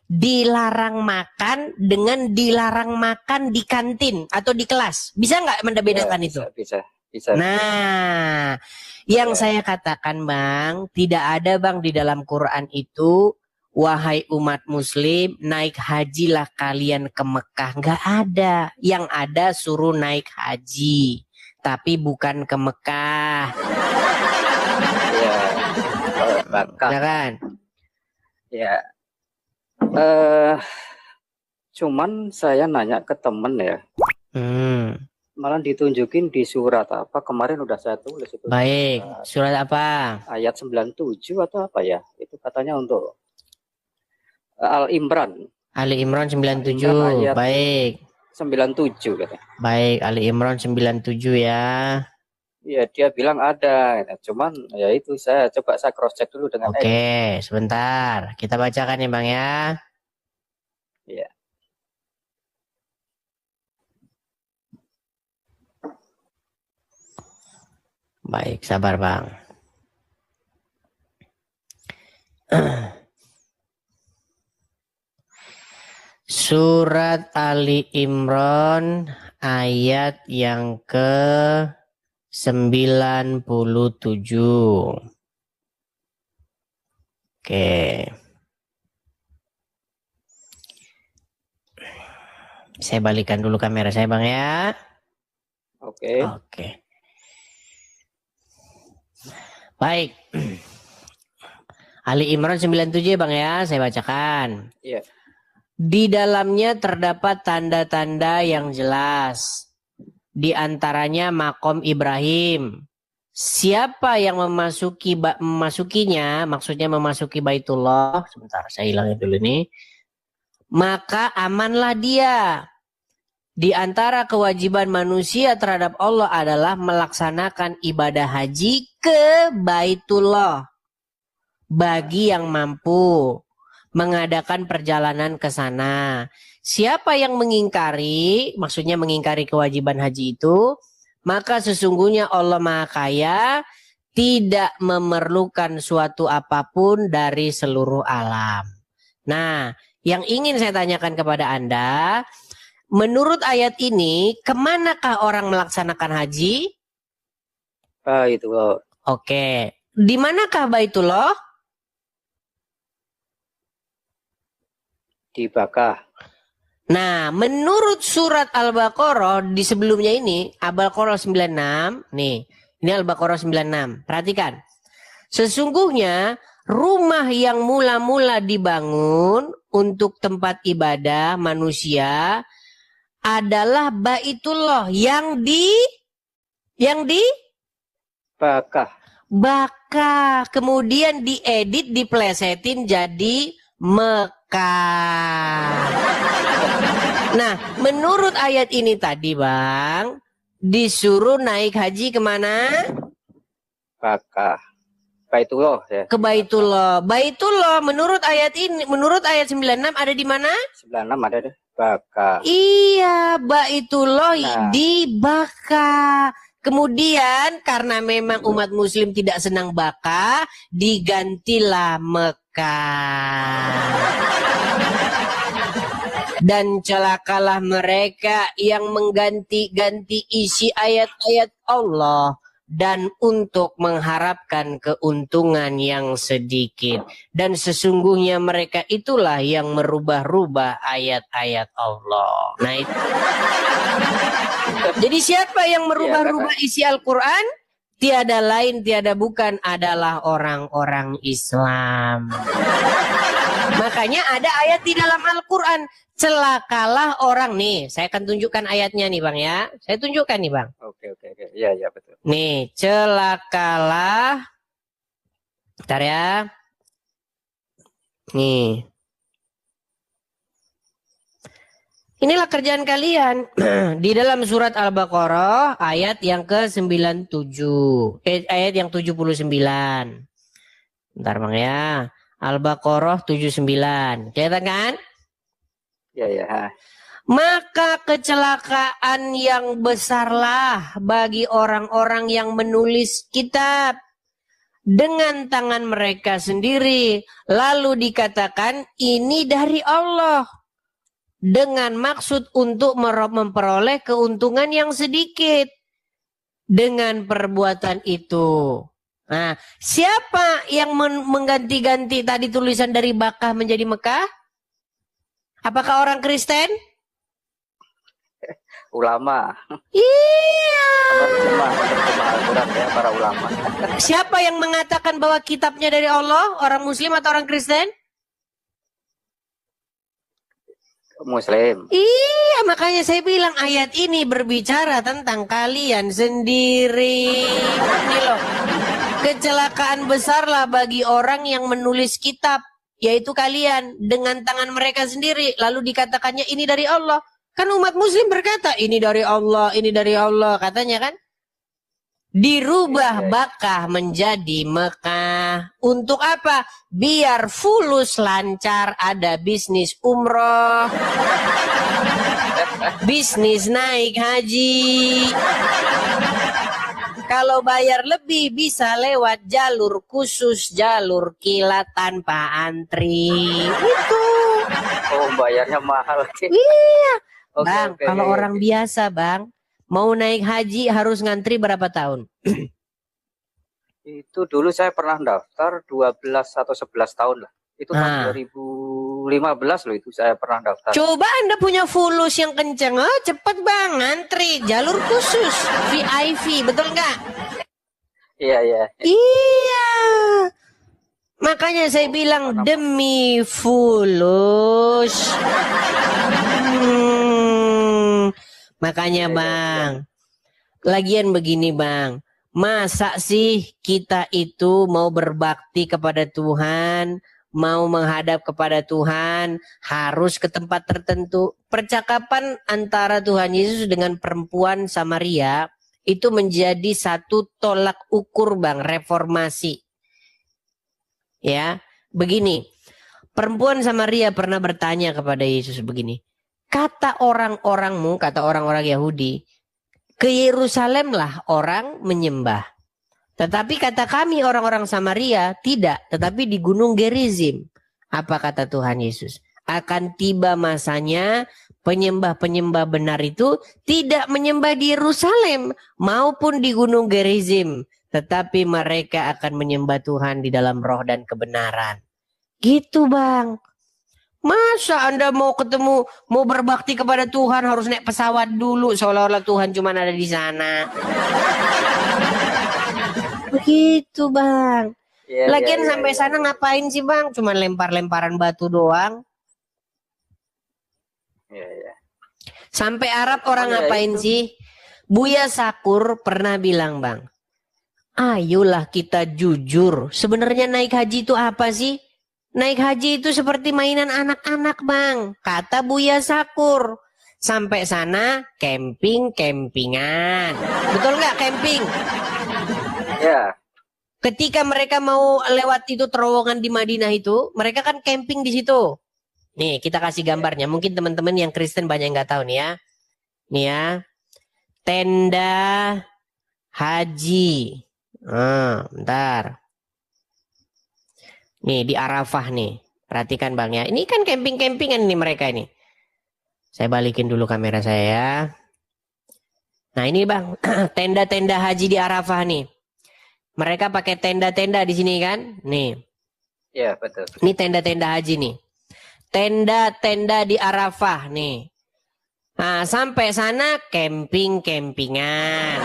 Dilarang makan dengan dilarang makan di kantin atau di kelas. Bisa nggak Anda bedakan itu? Bisa. Nah, yang saya katakan Bang, tidak ada Bang di dalam Quran itu, wahai umat muslim, naik hajilah kalian ke Mekah. Nggak ada. Yang ada suruh naik haji, tapi bukan ke Mekah. Mekah. Ya kan? Ya. Cuman saya nanya ke temen ya. Malah ditunjukin di surat apa kemarin udah saya tulis itu. Baik, surat apa? Ayat 97 atau apa ya? Itu katanya untuk Al-Imran. Ali Imran 97. Ayat Baik. 97 katanya. Baik, Ali Imran 97 ya. Iya, dia bilang ada. Cuman ya itu saya cross check dulu dengan Oke, sebentar. Kita bacakan ya Bang ya. Iya. Baik, sabar Bang. Surat Ali Imran ayat yang ke-97. Oke. Saya balikan dulu kamera saya Bang ya. Oke. Baik. Ali Imran 97 Bang ya, saya bacakan. Iya. Di dalamnya terdapat tanda-tanda yang jelas. Di antaranya makom Ibrahim, siapa yang memasukinya, maksudnya memasuki Baitullah, sebentar saya hilangin dulu nih, maka amanlah dia. Di antara kewajiban manusia terhadap Allah adalah melaksanakan ibadah haji ke Baitullah bagi yang mampu mengadakan perjalanan ke sana. Siapa yang mengingkari, maksudnya mengingkari kewajiban haji itu, maka sesungguhnya Allah Maha Kaya tidak memerlukan suatu apapun dari seluruh alam. Nah, yang ingin saya tanyakan kepada Anda, menurut ayat ini, kemanakah orang melaksanakan haji? Baitullah. Oke, di manakah Baitullah? Di Bakah. Nah, menurut surat Al-Baqarah di sebelumnya ini, Al-Baqarah 96, nih, ini Al-Baqarah 96. Perhatikan. Sesungguhnya rumah yang mula-mula dibangun untuk tempat ibadah manusia adalah Baitullah yang di Bakah. Bakah, kemudian diedit, diplesetin jadi Mekah. Nah, menurut ayat ini tadi, Bang, disuruh naik haji kemana? Bakah. Baitullah ya. Ke Baitullah. Baitullah menurut ayat ini, menurut ayat 96 ada di mana? 96 ada deh. Bakah. Iya, Baitullah Nah. di Bakah. Kemudian karena memang umat muslim tidak senang Bakah, digantilah Mekah. Dan celakalah mereka yang mengganti-ganti isi ayat-ayat Allah dan untuk mengharapkan keuntungan yang sedikit. Dan sesungguhnya mereka itulah yang merubah-rubah ayat-ayat Allah. Nah, itu. Jadi siapa yang merubah-rubah isi Al-Quran? Tiada lain, tiada bukan adalah orang-orang Islam. Makanya ada ayat di dalam Al-Quran. Celakalah orang, nih saya akan tunjukkan ayatnya nih Bang ya. Saya tunjukkan nih Bang. Oke. Iya betul. Nih, celakalah. Bentar ya. Nih. Inilah kerjaan kalian. Di dalam surat Al-Baqarah ayat yang ke-97. Ayat yang 79. Bentar Bang ya. Al-Baqarah 79. Kelihatan kan? Ya. Maka kecelakaan yang besarlah bagi orang-orang yang menulis kitab dengan tangan mereka sendiri. Lalu dikatakan ini dari Allah. Dengan maksud untuk memperoleh keuntungan yang sedikit. Dengan perbuatan itu. Nah, siapa yang mengganti-ganti tadi tulisan dari Bakah menjadi Mekah? Apakah orang Kristen? Ulama. Iya. Terjemah Al-Quran ya, para ulama. Siapa yang mengatakan bahwa kitabnya dari Allah? Orang Muslim atau orang Kristen? Muslim. Iya, makanya saya bilang ayat ini berbicara tentang kalian sendiri. Ini loh. Kecelakaan besarlah bagi orang yang menulis kitab, yaitu kalian, dengan tangan mereka sendiri. Lalu dikatakannya ini dari Allah. Kan umat muslim berkata ini dari Allah, ini dari Allah, katanya kan. Dirubah Bakah menjadi Mekah. Untuk apa? Biar fulus lancar, ada bisnis umroh, bisnis naik haji. Kalau bayar lebih bisa lewat jalur khusus, jalur kilat tanpa antri. Itu. Oh, bayarnya mahal. Iya. Oke, Bang, oke. kalau orang biasa, Bang, mau naik haji harus ngantri berapa tahun? Itu dulu saya pernah daftar 12 atau 11 tahun lah. Itu tahun 2015 loh itu saya pernah daftar. Coba Anda punya fulus yang kenceng, oh cepet Bang, ngantri, jalur khusus, VIP, betul nggak? Iya. Iya. Makanya saya bilang demi fulus. Makanya Bang, lagian begini Bang, Masa sih kita itu mau berbakti kepada Tuhan, mau menghadap kepada Tuhan, harus ke tempat tertentu. Percakapan antara Tuhan Yesus dengan perempuan Samaria itu menjadi satu tolak ukur, Bang, reformasi. Ya, begini. Perempuan Samaria pernah bertanya kepada Yesus begini. Kata orang-orangmu, kata orang-orang Yahudi, ke Yerusalem lah orang menyembah. Tetapi kata kami orang-orang Samaria tidak, tetapi di Gunung Gerizim. Apa kata Tuhan Yesus? Akan tiba masanya penyembah-penyembah benar itu tidak menyembah di Yerusalem maupun di Gunung Gerizim. Tetapi mereka akan menyembah Tuhan di dalam roh dan kebenaran. Gitu, Bang. Masa Anda mau ketemu, mau berbakti kepada Tuhan harus naik pesawat dulu seolah-olah Tuhan cuma ada di sana. Begitu, Bang. Lagian sampai sana ngapain sih, Bang? Cuma lempar-lemparan batu doang. Sampai Arab orang ngapain sih? Buya Sakur pernah bilang, Bang, ayolah kita jujur. Sebenarnya naik haji itu apa sih? Naik haji itu seperti mainan anak-anak, Bang. Kata Buya Sakur. Sampai sana camping-campingan. Betul nggak camping? Ya. Ketika mereka mau lewat itu terowongan di Madinah itu, mereka kan camping di situ. Nih, kita kasih gambarnya. Mungkin teman-teman yang Kristen banyak yang nggak tahu nih ya. Nih ya. Tenda haji. Bentar. Nih di Arafah nih. Perhatikan, Bang ya. Ini kan camping-campingan nih mereka ini. Saya balikin dulu kamera saya ya. Nah ini, Bang. Tenda-tenda haji di Arafah nih. Mereka pakai tenda-tenda di sini kan? Nih. Ya, betul. Ini tenda-tenda haji nih. Tenda-tenda di Arafah nih. Nah, sampai sana camping-campingan.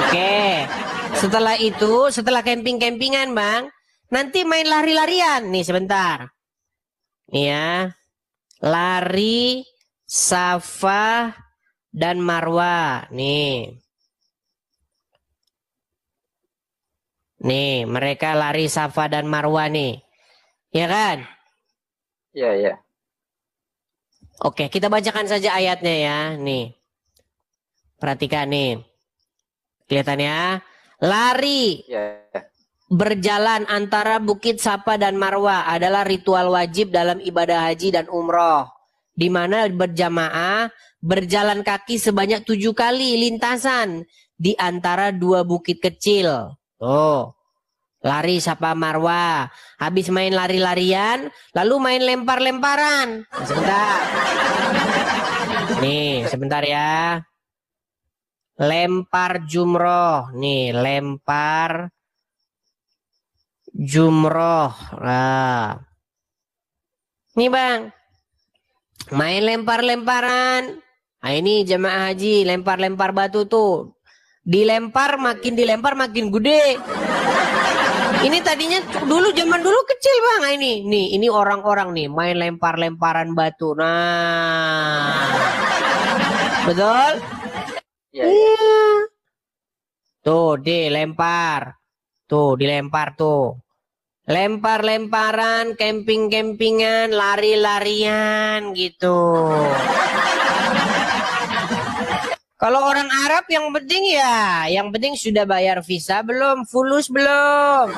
Oke. Setelah itu, setelah camping-campingan, Bang, nanti main lari-larian. Nih sebentar. Nih ya. Lari, Safa, dan Marwa. Nih. Nih, mereka lari Safa dan Marwa nih. Ya kan? Ya, ya. Oke, kita bacakan saja ayatnya ya. Nih. Perhatikan nih. Kelihatan ya. Lari. Ya. Berjalan antara Bukit Safa dan Marwa adalah ritual wajib dalam ibadah haji dan umroh. Di mana berjamaah berjalan kaki sebanyak 7 kali lintasan di antara 2 bukit kecil. Tuh. Lari Safa Marwa. Habis main lari-larian, lalu main lempar-lemparan. Sebentar. Nih, sebentar ya. Lempar jumroh. Nih, lempar jumroh. Nah. Nih, Bang. Main lempar-lemparan. Nah, ini jemaah haji lempar-lempar batu tuh. Dilempar makin gede. Ini tadinya zaman dulu kecil, Bang. Nah, ini orang-orang nih main lempar-lemparan batu. Nah. Betul? Iya. Tuh, dilempar. Tuh, dilempar tuh. Lempar-lemparan, camping-campingan, lari-larian gitu. Kalau orang Arab yang penting sudah bayar visa belum, fulus belum,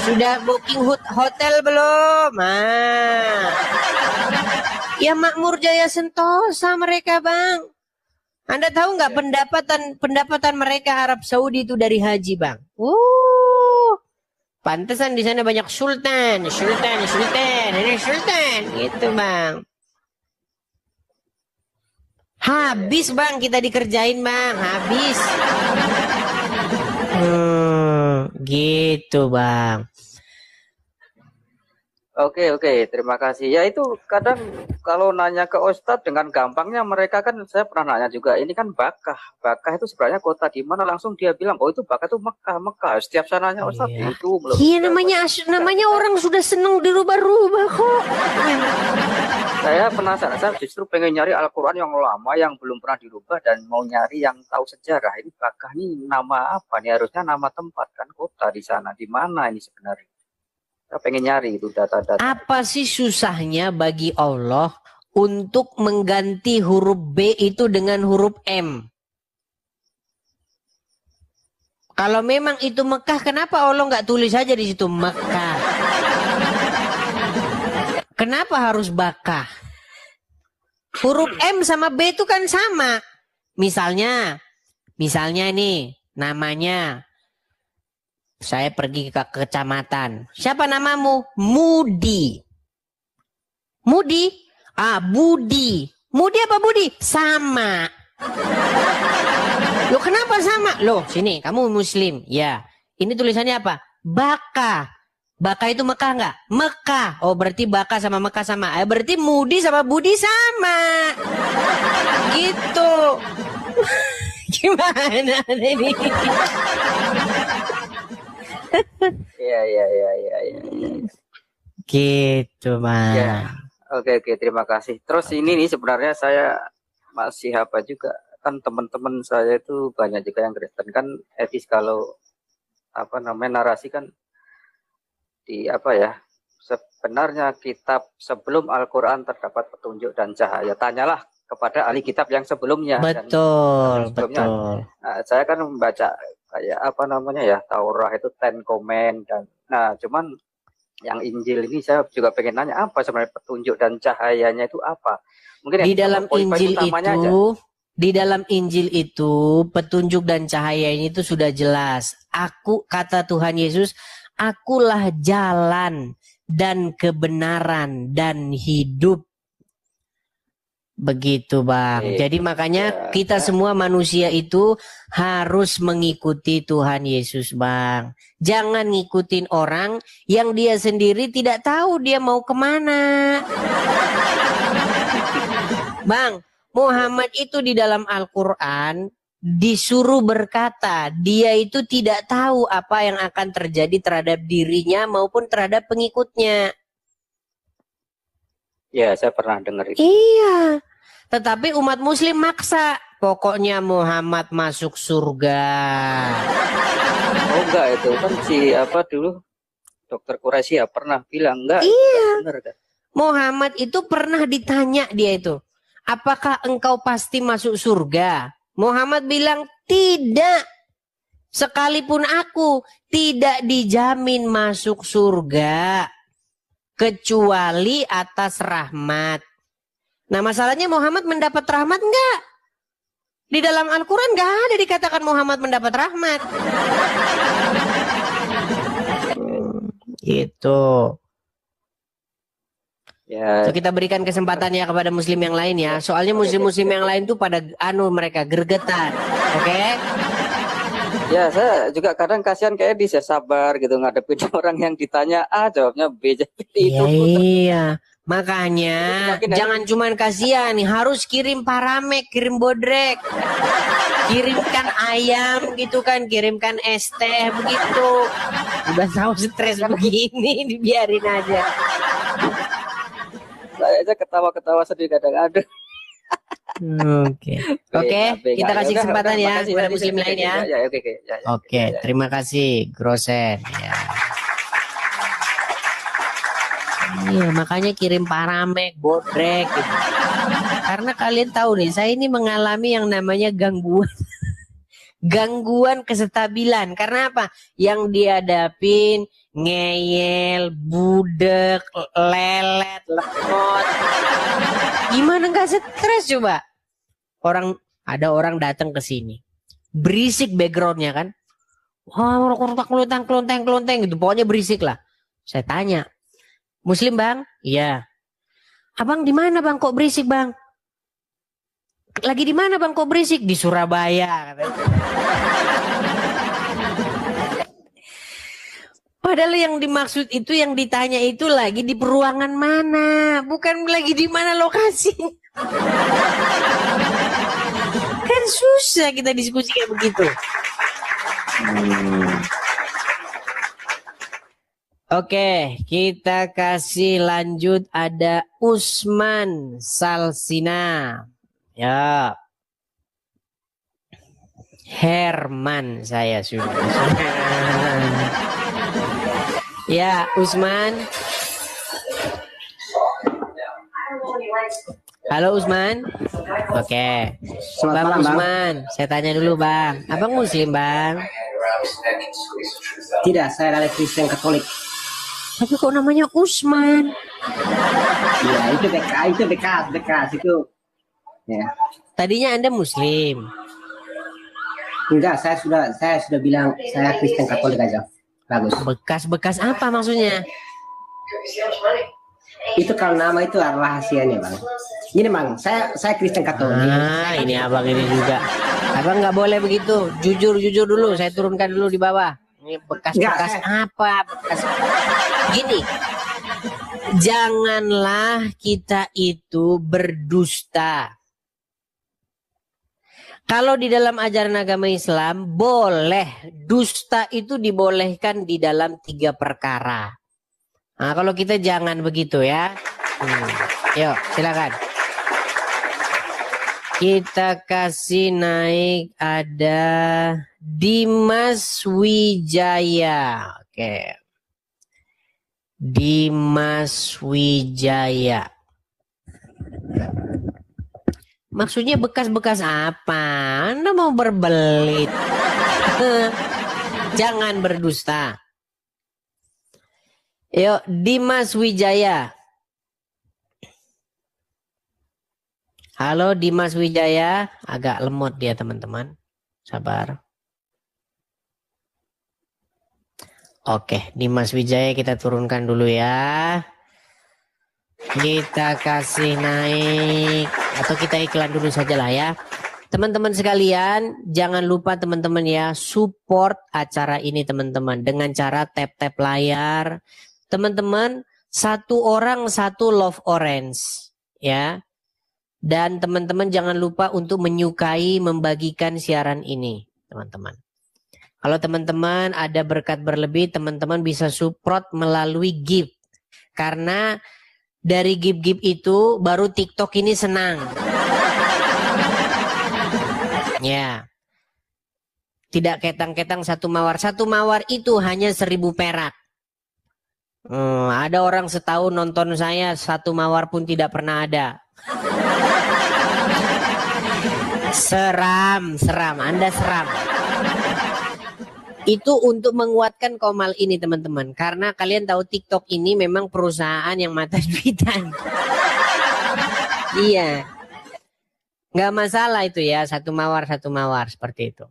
sudah booking hotel belum, ya makmur jaya sentosa mereka, Bang. Anda tahu nggak pendapatan mereka Arab Saudi itu dari haji, Bang? Pantesan di sana banyak sultan, ini sultan, gitu, Bang. Habis, Bang, kita dikerjain, Bang. Habis. Gitu, Bang. Oke, terima kasih. Ya itu kadang kalau nanya ke Ustadz dengan gampangnya mereka kan, saya pernah nanya juga, ini kan Bakah. Bakah itu sebenarnya kota di mana, langsung dia bilang, oh itu Bakah itu Mekah, Mekah. Setiap saya nanya Ustadz Iya. itu belum. Iya, namanya orang sudah seneng dirubah-rubah kok. Saya penasaran, saya justru pengen nyari Al-Quran yang lama yang belum pernah dirubah dan mau nyari yang tahu sejarah. Ini Bakah ini nama apa nih? Harusnya nama tempat kan, kota di sana. Di mana ini sebenarnya? Saya pengen nyari itu data-data. Apa sih susahnya bagi Allah untuk mengganti huruf B itu dengan huruf M? Kalau memang itu Mekah, kenapa Allah nggak tulis saja di situ Mekah? Kenapa harus Bakah? Huruf M sama B itu kan sama. Misalnya nih namanya, saya pergi ke kecamatan. Siapa namamu? Mudi. Mudi? Budi. Mudi apa Budi? Sama. Loh kenapa sama? Loh sini kamu Muslim. Ya. Ini tulisannya apa? Baka. Baka itu Mekah nggak? Mekah. Oh berarti Baka sama Mekah sama. Berarti Mudi sama Budi sama. Gitu. Gimana ini? Iya. Gitu, Bang. Ya. Oke, terima kasih. Terus ini nih sebenarnya saya masih apa juga, kan teman-teman saya itu banyak juga yang Kristen kan, etis kalau apa namanya narasi kan di apa ya, sebenarnya kitab sebelum Al-Quran terdapat petunjuk dan cahaya. Tanyalah kepada ahli kitab yang sebelumnya. Betul, sebelumnya, betul. Nah, saya kan membaca kayak apa namanya ya, Taurat itu Ten Command dan cuman yang Injil ini saya juga pengen nanya apa sebenarnya petunjuk dan cahayanya itu apa? Mungkin Di dalam Injil itu, aja. di dalam Injil itu petunjuk dan cahayanya itu sudah jelas. Kata Tuhan Yesus, akulah jalan dan kebenaran dan hidup. Begitu Bang. Jadi makanya kita semua manusia itu harus mengikuti Tuhan Yesus Bang. Jangan ngikutin orang yang dia sendiri tidak tahu dia mau kemana. Bang, Muhammad itu di dalam Al-Quran disuruh berkata, dia itu tidak tahu apa yang akan terjadi terhadap dirinya maupun terhadap pengikutnya. Ya, saya pernah dengar itu. Iya. Tetapi umat muslim maksa. Pokoknya Muhammad masuk surga. Oh enggak, itu kan si apa dulu Dokter Quraisy ya pernah bilang enggak. Iya. Benar kan? Muhammad itu pernah ditanya dia itu, apakah engkau pasti masuk surga? Muhammad bilang tidak. Sekalipun aku tidak dijamin masuk surga kecuali atas rahmat. Nah masalahnya Muhammad mendapat rahmat enggak? Di dalam Al-Quran enggak ada dikatakan Muhammad mendapat rahmat. Gitu. Ya. So, kita berikan kesempatannya kepada muslim yang lain ya. Soalnya muslim-muslim yang lain tuh pada mereka gergetan. Oke? Ya, saya juga kadang kasihan kayak bisa sabar gitu ngadepin orang yang ditanya A jawabnya B jadi itu. Iya. Makanya jangan cuman kasihan, harus kirim paramek, kirim bodrek. Kirimkan ayam gitu kan, kirimkan es teh begitu. Udah tahu stres begini dibiarin aja. Saya aja ketawa-ketawa sedih kadang-kadang. Oke, kita kasih kesempatan ya kepada muslim lain ya. Oke, Ya. terima kasih Grosen ya. Iya, makanya kirim paramek, bodrek gitu. Karena kalian tahu nih, saya ini mengalami yang namanya gangguan kestabilan. Karena apa? Yang dihadapin ngeyel, budek, lelet, lemot. Gimana nggak stres coba? Ada orang datang ke sini, berisik backgroundnya kan? Wah, klonteng gitu, pokoknya berisik lah. Saya tanya, Muslim bang? Iya. Abang di mana bang? Kok berisik bang? Lagi di mana bang? Kok berisik? Di Surabaya. Padahal yang dimaksud itu, yang ditanya itu lagi di peruangan mana, bukan lagi di mana lokasi. Kan susah kita diskusi kayak begitu. Oke, kita kasih lanjut. Ada Usman Salsina. Ya. Herman saya sudah. Ya, Usman. Halo Usman. Oke. Bang Usman, saya tanya dulu Bang. Abang Muslim Bang? Tidak, saya adalah Kristen Katolik. Tapi kok namanya Usman? Ya, itu bekas itu. Ya. Tadinya Anda Muslim. Enggak, saya sudah bilang saya Kristen Katolik aja. Bagus. Bekas-bekas apa maksudnya? Itu kalau nama itu rahasianya Bang. Gini Bang, saya Kristen Katolik. Ini abang ini juga. Abang nggak boleh begitu. Jujur dulu. Saya turunkan dulu di bawah. Ini bekas-bekas apa? Bekas. Gini. Janganlah kita itu berdusta. Kalau di dalam ajaran agama Islam boleh, dusta itu dibolehkan di dalam 3 perkara. Nah, kalau kita jangan begitu ya. Yuk, silakan. Kita kasih naik, ada Dimas Wijaya. Oke. Dimas Wijaya. Maksudnya bekas-bekas apa? Anda mau berbelit? Jangan berdusta. Yuk, Dimas Wijaya. Halo Dimas Wijaya. Agak lemot dia teman-teman. Sabar. Oke, Dimas Wijaya kita turunkan dulu ya. Kita kasih naik. Atau kita iklan dulu saja lah ya. Teman-teman sekalian, jangan lupa teman-teman ya, support acara ini teman-teman. Dengan cara tap-tap layar. Teman-teman, 1 orang 1 love orange. Ya. Dan teman-teman jangan lupa untuk menyukai, membagikan siaran ini. Teman-teman. Kalau teman-teman ada berkat berlebih, teman-teman bisa support melalui gift. Karena dari gift-gift itu baru TikTok ini senang. Ya. Tidak ketang-ketang 1 mawar. 1 mawar itu hanya 1.000 perak. Ada orang setahun nonton saya 1 mawar pun tidak pernah ada. Seram. Anda seram. Itu untuk menguatkan Komal ini teman-teman. Karena kalian tahu TikTok ini memang perusahaan yang mata duitan. Iya. Nggak masalah itu ya. 1 mawar seperti itu.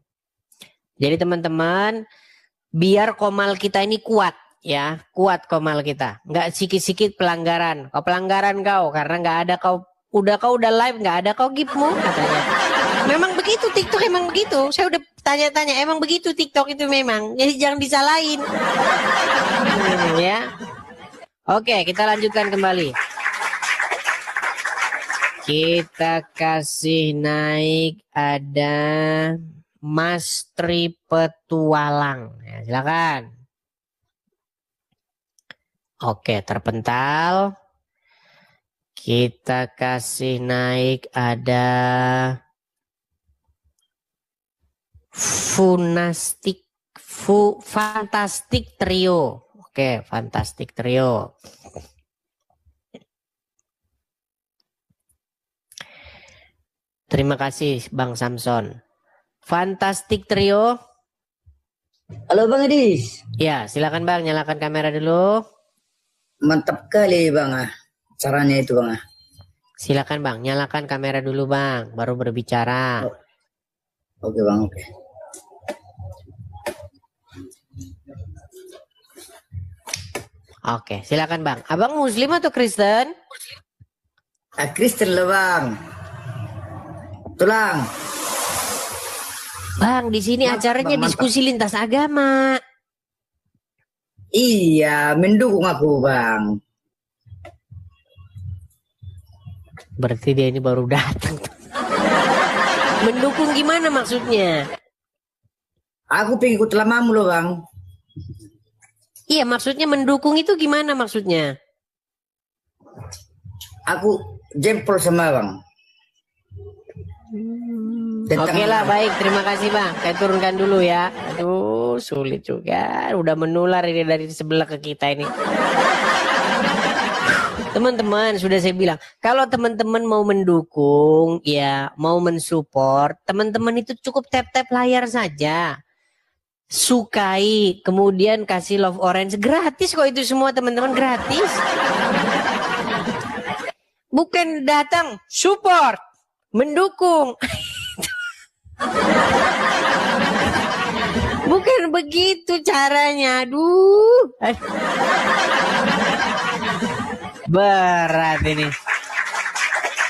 Jadi teman-teman, biar Komal kita ini kuat ya. Kuat Komal kita. Nggak sikit-sikit pelanggaran. Kau pelanggaran kau. Karena nggak ada kau udah live, nggak ada kau giftmu katanya. Memang begitu TikTok, emang begitu. Saya udah tanya-tanya, emang begitu TikTok itu memang. Jadi jangan disalahin. Ya. Oke, kita lanjutkan kembali. Kita kasih naik, ada Mas Tri Petualang. Ya, silakan. Oke, terpental. Kita kasih naik, ada Fantastic Trio. Oke, Fantastic Trio. Terima kasih Bang Samson. Fantastic Trio. Halo Bang Edis. Ya, silakan Bang, nyalakan kamera dulu. Mantap kali Bang. Caranya itu Bang. Silakan Bang, nyalakan kamera dulu Bang, baru berbicara. Oke Bang, oke. Oke, silakan Bang. Abang Muslim atau Kristen? Kristen lah Bang. Tulang. Bang, di sini acaranya diskusi lintas agama. Iya, mendukung aku, Bang. Berarti dia ini baru datang. Mendukung gimana maksudnya? Aku pengen ikut lamamu loh, Bang. Iya, maksudnya mendukung itu gimana maksudnya? Aku jempol sama Bang. Oke lah, baik. Terima kasih, Bang. Saya turunkan dulu ya. Aduh, sulit juga. Udah menular ini dari sebelah ke kita ini. Teman-teman, sudah saya bilang, kalau teman-teman mau mendukung, ya mau mensupport, teman-teman itu cukup tap-tap layar saja. Sukai, kemudian kasih love orange, gratis kok itu semua teman-teman, gratis. Bukan datang support, mendukung. Bukan begitu caranya, aduh. Berat ini.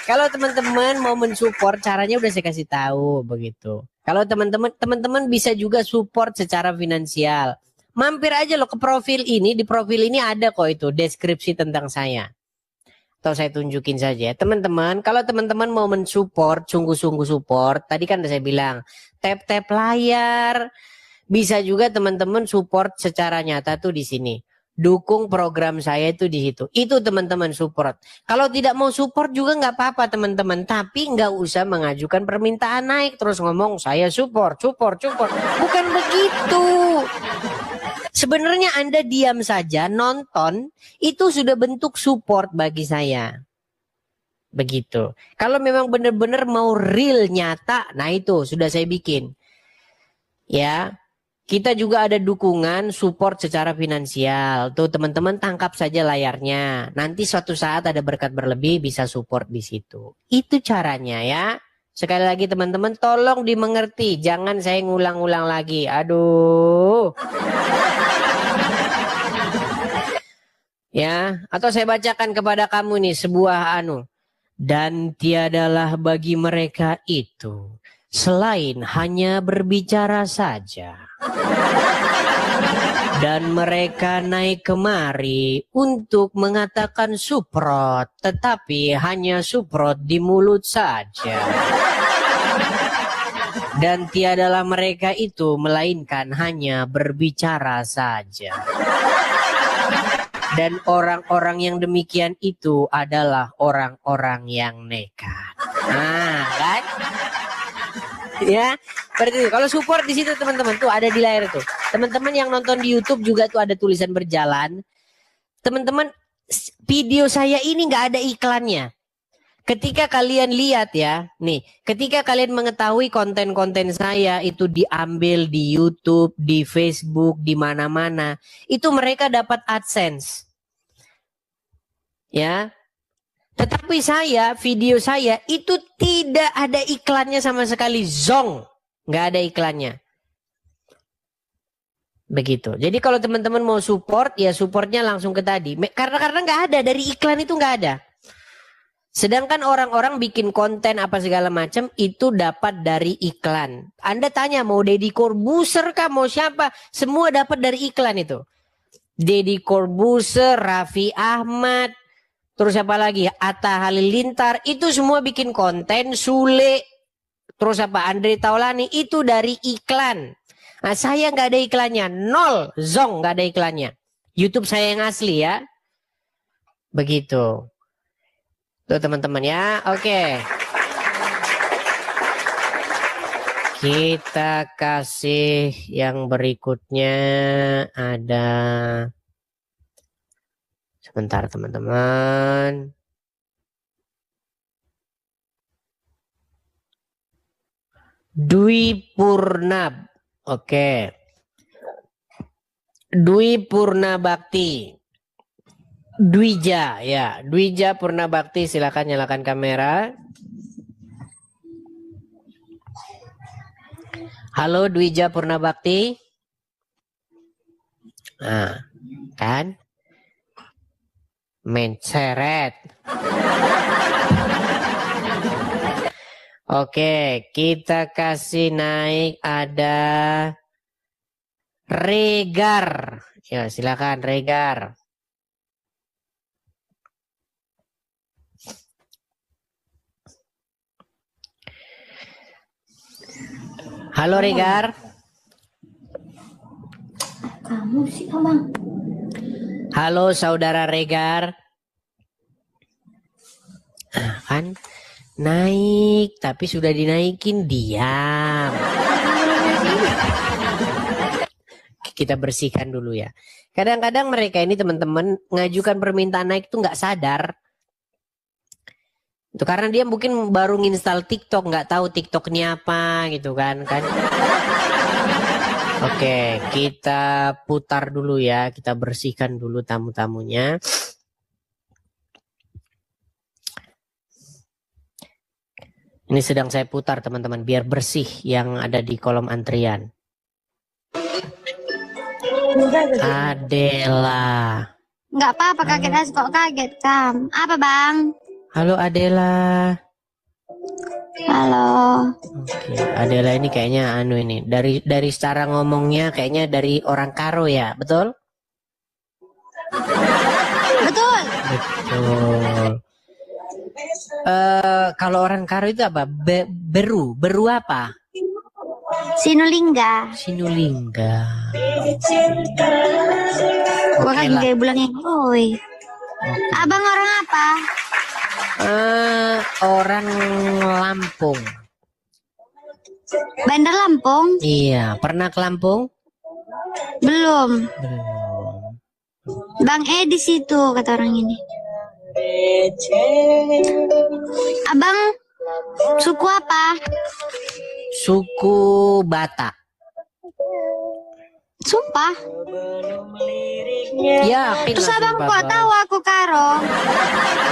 Kalau teman-teman mau mensupport, caranya udah saya kasih tahu begitu. Kalau teman-teman bisa juga support secara finansial. Mampir aja loh ke profil ini, di profil ini ada kok itu deskripsi tentang saya. Atau saya tunjukin saja. Teman-teman, kalau teman-teman mau mensupport, sungguh-sungguh support, tadi kan udah saya bilang, tap-tap layar. Bisa juga teman-teman support secara nyata tuh di sini. Dukung program saya itu di situ. Itu teman-teman support. Kalau tidak mau support juga nggak apa-apa teman-teman. Tapi nggak usah mengajukan permintaan naik. Terus ngomong saya support. Bukan begitu. Sebenarnya Anda diam saja nonton. Itu sudah bentuk support bagi saya. Begitu. Kalau memang benar-benar mau real nyata. Nah itu sudah saya bikin. Ya. Kita juga ada dukungan support secara finansial. Tuh teman-teman tangkap saja layarnya. Nanti suatu saat ada berkat berlebih bisa support di situ. Itu caranya ya. Sekali lagi teman-teman tolong dimengerti. Jangan saya ngulang-ulang lagi. Aduh. Ya, atau saya bacakan kepada kamu nih sebuah Dan tiadalah bagi mereka itu selain hanya berbicara saja. Dan mereka naik kemari untuk mengatakan suprot, tetapi hanya suprot di mulut saja. Dan tiadalah mereka itu melainkan hanya berbicara saja. Dan orang-orang yang demikian itu adalah orang-orang yang nekat. Nah, kan? Ya, seperti itu. Kalau support di situ teman-teman tuh ada di layar tuh. Teman-teman yang nonton di YouTube juga tuh ada tulisan berjalan. Teman-teman, video saya ini nggak ada iklannya. Ketika kalian lihat ya, nih, ketika kalian mengetahui konten-konten saya itu diambil di YouTube, di Facebook, di mana-mana, itu mereka dapat AdSense. Ya. Tetapi video saya itu tidak ada iklannya sama sekali. Zong. Nggak ada iklannya. Begitu. Jadi kalau teman-teman mau support, ya supportnya langsung ke tadi. Karena nggak ada. Dari iklan itu nggak ada. Sedangkan orang-orang bikin konten apa segala macam itu dapat dari iklan. Anda tanya mau Deddy Corbuzier kah, mau siapa? Semua dapat dari iklan itu. Deddy Corbuzier, Raffi Ahmad, terus apa lagi? Atta Halilintar, itu semua bikin konten. Sule, terus apa? Andre Taulani, itu dari iklan. Nah, saya nggak ada iklannya, nol, zong, nggak ada iklannya. YouTube saya yang asli ya. Begitu. Tuh teman-teman ya, oke. Kita kasih yang berikutnya ada. Sebentar teman-teman. Dwi Purnab. Oke. Dwi Purnabakti. Dwija ya. Dwija Purnabakti, silakan nyalakan kamera. Halo Dwija Purnabakti. Nah, kan? Menceret. Oke, kita kasih naik ada Regar. Ya, silakan Regar. Halo Regar. Kamu sih abang. Halo saudara Regar. Kan naik, tapi sudah dinaikin, diam. Kita bersihkan dulu ya. Kadang-kadang mereka ini teman-teman ngajukan permintaan naik tuh nggak sadar. Itu karena dia mungkin baru nginstal TikTok, nggak tahu TikToknya apa gitu kan. Oke, kita putar dulu ya, kita bersihkan dulu tamu-tamunya. Ini sedang saya putar teman-teman, biar bersih yang ada di kolom antrian. Adela. Nggak apa-apa, kaget kok kaget Kam. Apa bang? Halo Adela. Halo. Oke, Adela ini kayaknya ini dari cara ngomongnya kayaknya dari orang Karo ya, betul? Betul. Betul. Kalau orang Karo itu apa? Beru apa? Sinulingga. Sinulingga. Bukan kayak bulan yang oi. Abang orang apa? Orang Lampung. Bandar Lampung? Iya, pernah ke Lampung? Belum. Belum. Bang Edi situ kata orang ini. Abang suku apa? Suku Batak. Sumpah. Ya, Terus abang kok tahu aku Karo?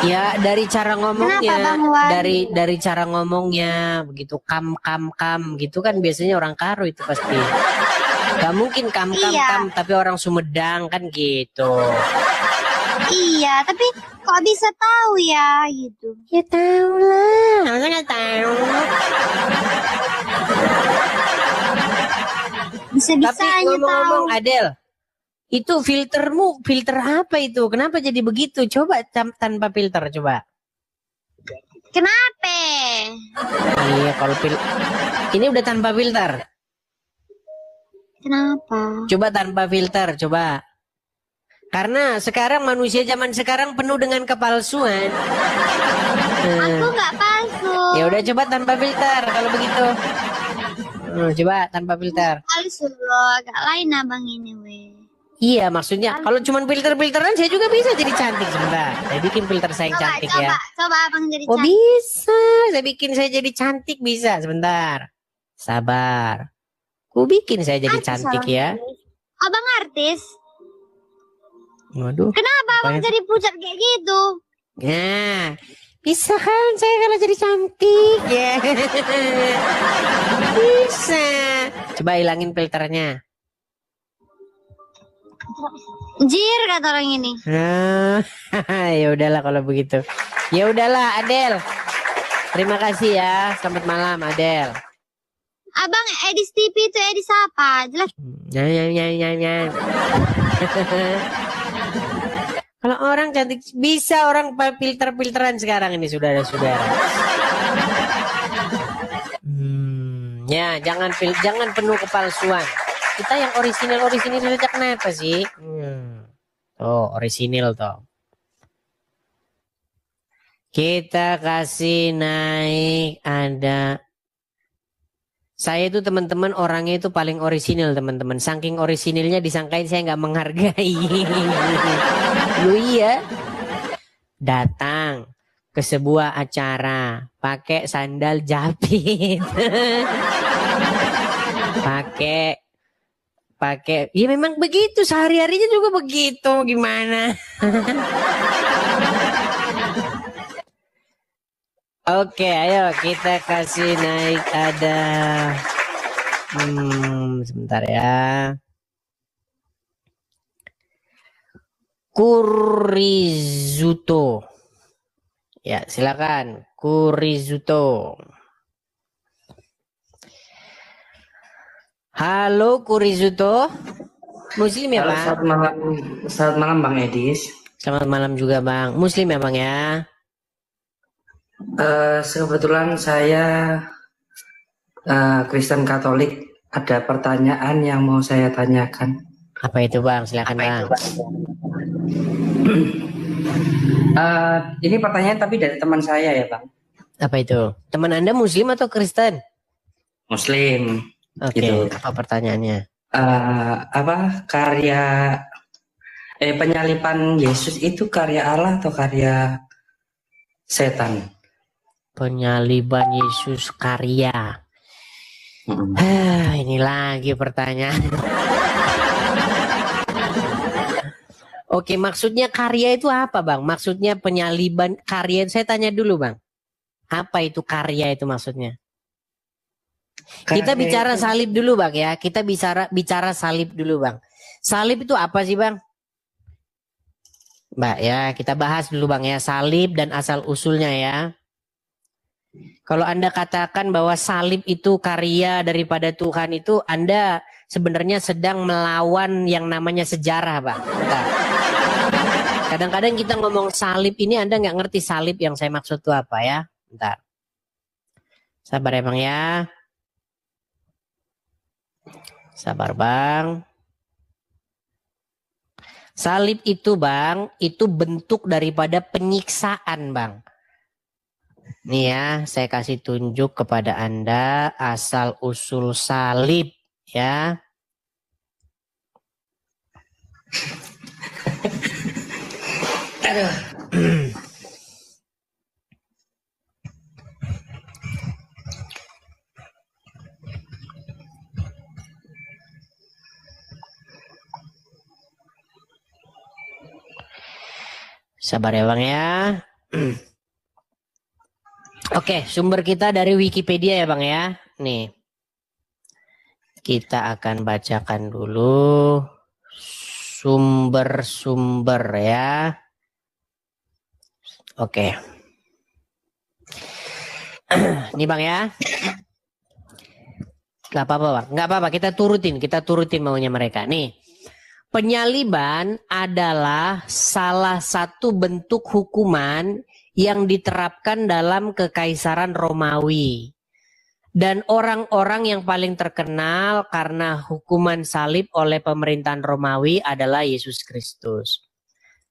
Ya dari cara ngomongnya, Kenapa, Bang Wan? dari cara ngomongnya begitu kam gitu kan biasanya orang Karo itu pasti. Gak mungkin kam Iya. tapi orang Sumedang kan gitu. Iya, tapi kok bisa tahu ya gitu? Ya tahu lah, masa nggak tahu. Bisa-bisanya Tapi tahu. ngomong-ngomong Adel, itu filtermu filter apa itu? Kenapa jadi begitu? Coba tanpa filter coba. Kenapa? Iya kalau ini udah tanpa filter. Kenapa? Coba tanpa filter, coba. Karena sekarang manusia zaman sekarang penuh dengan kepalsuan. Aku nggak palsu. Ya udah coba tanpa filter kalau begitu. Coba tanpa filter. Palsu loh, agak lain abang ini weh. Iya maksudnya kalau cuma filteran saya juga bisa jadi cantik sebentar. Saya bikin filter saya yang cantik ya. Coba abang jadi Oh cantik. bisa, saya bikin saya jadi cantik bisa sebentar. Sabar. Ku bikin saya jadi Artis cantik abang. ya. Abang artis. Waduh. Kenapa abang Apaan? jadi pucat kayak gitu? Nah, bisa kan saya kalau jadi cantik ya. Bisa. Coba hilangin filternya. Jir kata orang ini. Nah, ya udahlah kalau begitu. Ya udahlah Adel. Terima kasih ya. Selamat malam Adel. Abang Edis TV itu Edis apa? Jelas. Nyanyi. Kalau orang cantik bisa orang filteran sekarang ini saudara-saudara. Ya jangan penuh kepalsuan. Kita yang orisinil saja kenapa sih? Oh orisinil toh. Kita kasih naik ada. Saya itu teman-teman orangnya itu paling orisinil teman-teman. Saking orisinilnya disangkain saya nggak menghargai. Lu iya. Datang ke sebuah acara pakai sandal jepit. pakai ya memang begitu sehari-harinya juga begitu gimana. Oke, ayo kita kasih naik ada sebentar ya. Kurizuto. Ya, silakan Kurizuto. Halo Kurizuto. Muslim ya Halo, Bang? selamat malam Bang Edis. Selamat malam juga Bang. Muslim ya Bang ya? Kebetulan saya Kristen Katolik. Ada pertanyaan yang mau saya tanyakan. Apa itu Bang? Silakan Bang. Ini pertanyaan tapi dari teman saya ya Bang. Apa itu? Teman Anda Muslim atau Kristen? Muslim. Oke, Gitu. apa pertanyaannya? Apa karya penyaliban Yesus itu karya Allah atau karya setan? Penyaliban Yesus karya. Ini lagi pertanyaan. Oke, maksudnya karya itu apa Bang? Maksudnya penyaliban karya, saya tanya dulu Bang. Apa itu karya itu maksudnya? Kita bicara salib dulu Bang ya. Kita bicara salib dulu Bang. Salib itu apa sih Bang? Mbak ya, kita bahas dulu Bang ya. Salib dan asal usulnya ya. Kalau Anda katakan bahwa salib itu karya daripada Tuhan itu, Anda sebenarnya sedang melawan yang namanya sejarah Bang. Bentar. Kadang-kadang kita ngomong salib ini Anda nggak ngerti salib yang saya maksud itu apa ya. Bentar. Sabar ya Bang ya. Sabar Bang. Salib itu Bang, itu bentuk daripada penyiksaan Bang. Nih ya, saya kasih tunjuk kepada Anda asal usul salib ya. Aduh. Sabar ya Bang ya. Oke, sumber kita dari Wikipedia ya Bang ya. Nih. Kita akan bacakan dulu sumber-sumber ya. Oke. Nih Bang ya. Gak apa-apa Bang. Gak apa-apa, kita turutin maunya mereka. Nih. Penyaliban adalah salah satu bentuk hukuman yang diterapkan dalam Kekaisaran Romawi. Dan orang-orang yang paling terkenal karena hukuman salib oleh pemerintahan Romawi adalah Yesus Kristus.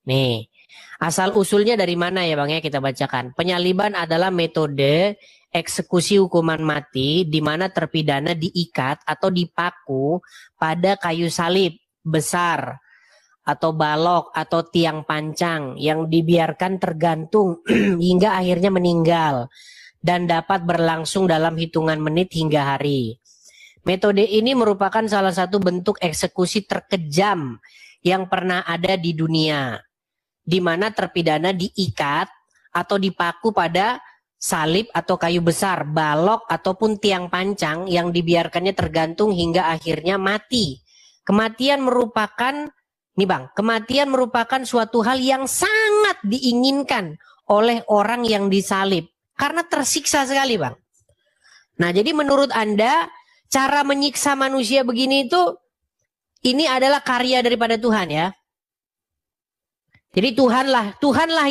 Nih, asal usulnya dari mana ya Bang ya, kita bacakan. Penyaliban adalah metode eksekusi hukuman mati di mana terpidana diikat atau dipaku pada kayu salib besar atau balok atau tiang pancang yang dibiarkan tergantung hingga akhirnya meninggal dan dapat berlangsung dalam hitungan menit hingga hari. Metode ini merupakan salah satu bentuk eksekusi terkejam yang pernah ada di dunia, di mana terpidana diikat atau dipaku pada salib atau kayu besar, balok ataupun tiang pancang yang dibiarkannya tergantung hingga akhirnya mati. Kematian merupakan suatu hal yang sangat diinginkan oleh orang yang disalib karena tersiksa sekali Bang. Nah jadi menurut Anda cara menyiksa manusia begini itu ini adalah karya daripada Tuhan ya. Jadi Tuhanlah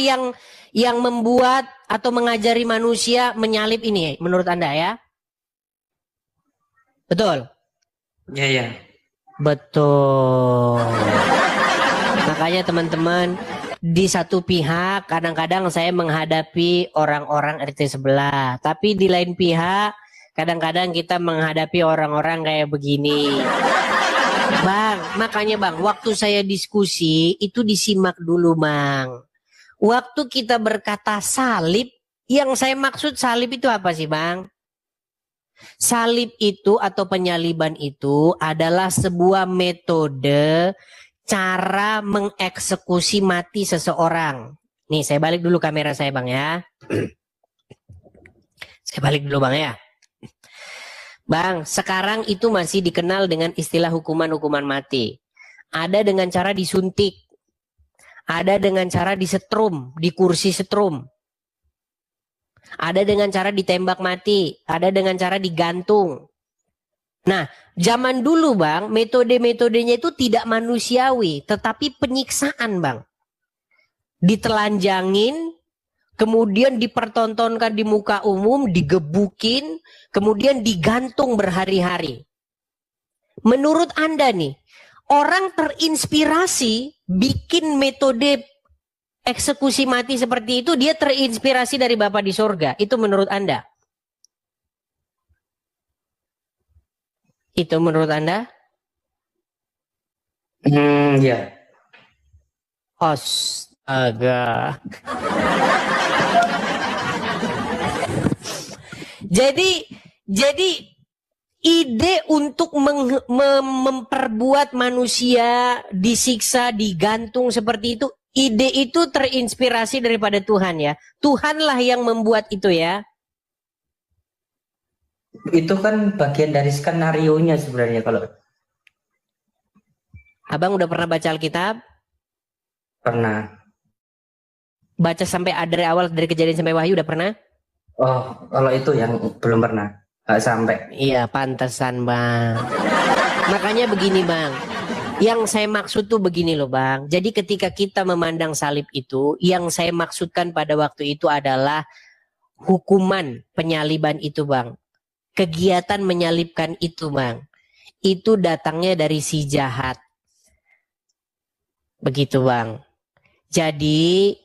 yang membuat atau mengajari manusia menyalib ini menurut Anda ya. Betul? Ya. Betul. Makanya teman-teman, di satu pihak kadang-kadang saya menghadapi orang-orang RT sebelah, tapi di lain pihak kadang-kadang kita menghadapi orang-orang kayak begini. Bang, makanya Bang, waktu saya diskusi itu disimak dulu Bang. Waktu kita berkata salib, yang saya maksud salib itu apa sih Bang? Salib itu atau penyaliban itu adalah sebuah metode cara mengeksekusi mati seseorang. Nih saya balik dulu kamera saya Bang ya. Saya balik dulu Bang ya. Bang, sekarang itu masih dikenal dengan istilah hukuman mati. Ada dengan cara disuntik. Ada dengan cara disetrum, di kursi setrum. Ada dengan cara ditembak mati, ada dengan cara digantung. Nah, zaman dulu Bang, metode-metodenya itu tidak manusiawi, tetapi penyiksaan Bang. Ditelanjangin, kemudian dipertontonkan di muka umum, digebukin, kemudian digantung berhari-hari. Menurut Anda nih, orang terinspirasi bikin metode eksekusi mati seperti itu, dia terinspirasi dari Bapa di sorga. Itu menurut Anda? Itu menurut Anda? Ya. Astaga. Jadi ide untuk memperbuat manusia disiksa, digantung seperti itu, ide itu terinspirasi daripada Tuhan ya. Tuhanlah yang membuat itu ya. Itu kan bagian dari skenario-nya sebenarnya kalau. Abang udah pernah baca Alkitab? Pernah. Baca sampai dari awal, dari Kejadian sampai Wahyu udah pernah? Oh, kalau itu yang belum pernah. Nggak sampai. Iya, pantesan Bang. Makanya begini Bang. Yang saya maksud tuh begini loh Bang. Jadi ketika kita memandang salib itu, yang saya maksudkan pada waktu itu adalah hukuman penyaliban itu Bang. Kegiatan menyalibkan itu Bang. Itu datangnya dari si jahat. Begitu Bang. Jadi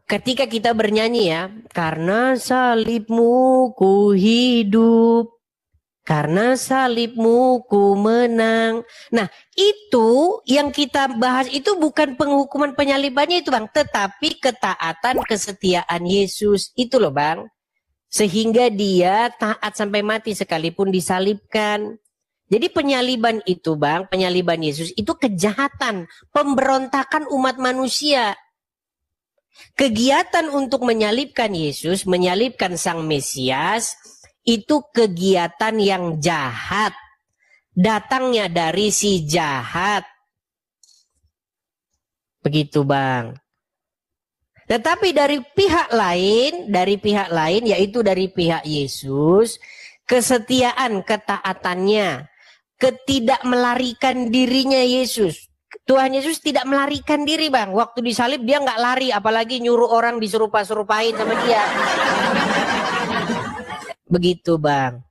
ketika kita bernyanyi ya, karena salibmu ku hidup, karena salibmu ku menang. Nah itu yang kita bahas itu bukan penghukuman penyalibannya itu Bang, tetapi ketaatan kesetiaan Yesus itu loh Bang. Sehingga dia taat sampai mati sekalipun disalibkan. Jadi penyaliban itu Bang, penyaliban Yesus itu kejahatan, pemberontakan umat manusia. Kegiatan untuk menyalibkan Yesus, menyalibkan Sang Mesias, itu kegiatan yang jahat. Datangnya dari si jahat. Begitu Bang. Tetapi dari pihak lain yaitu dari pihak Yesus, kesetiaan, ketaatannya, ketidak melarikan dirinya Yesus. Tuhan Yesus tidak melarikan diri Bang. Waktu disalib dia nggak lari, apalagi nyuruh orang disuruh-surupain sama dia. Begitu Bang.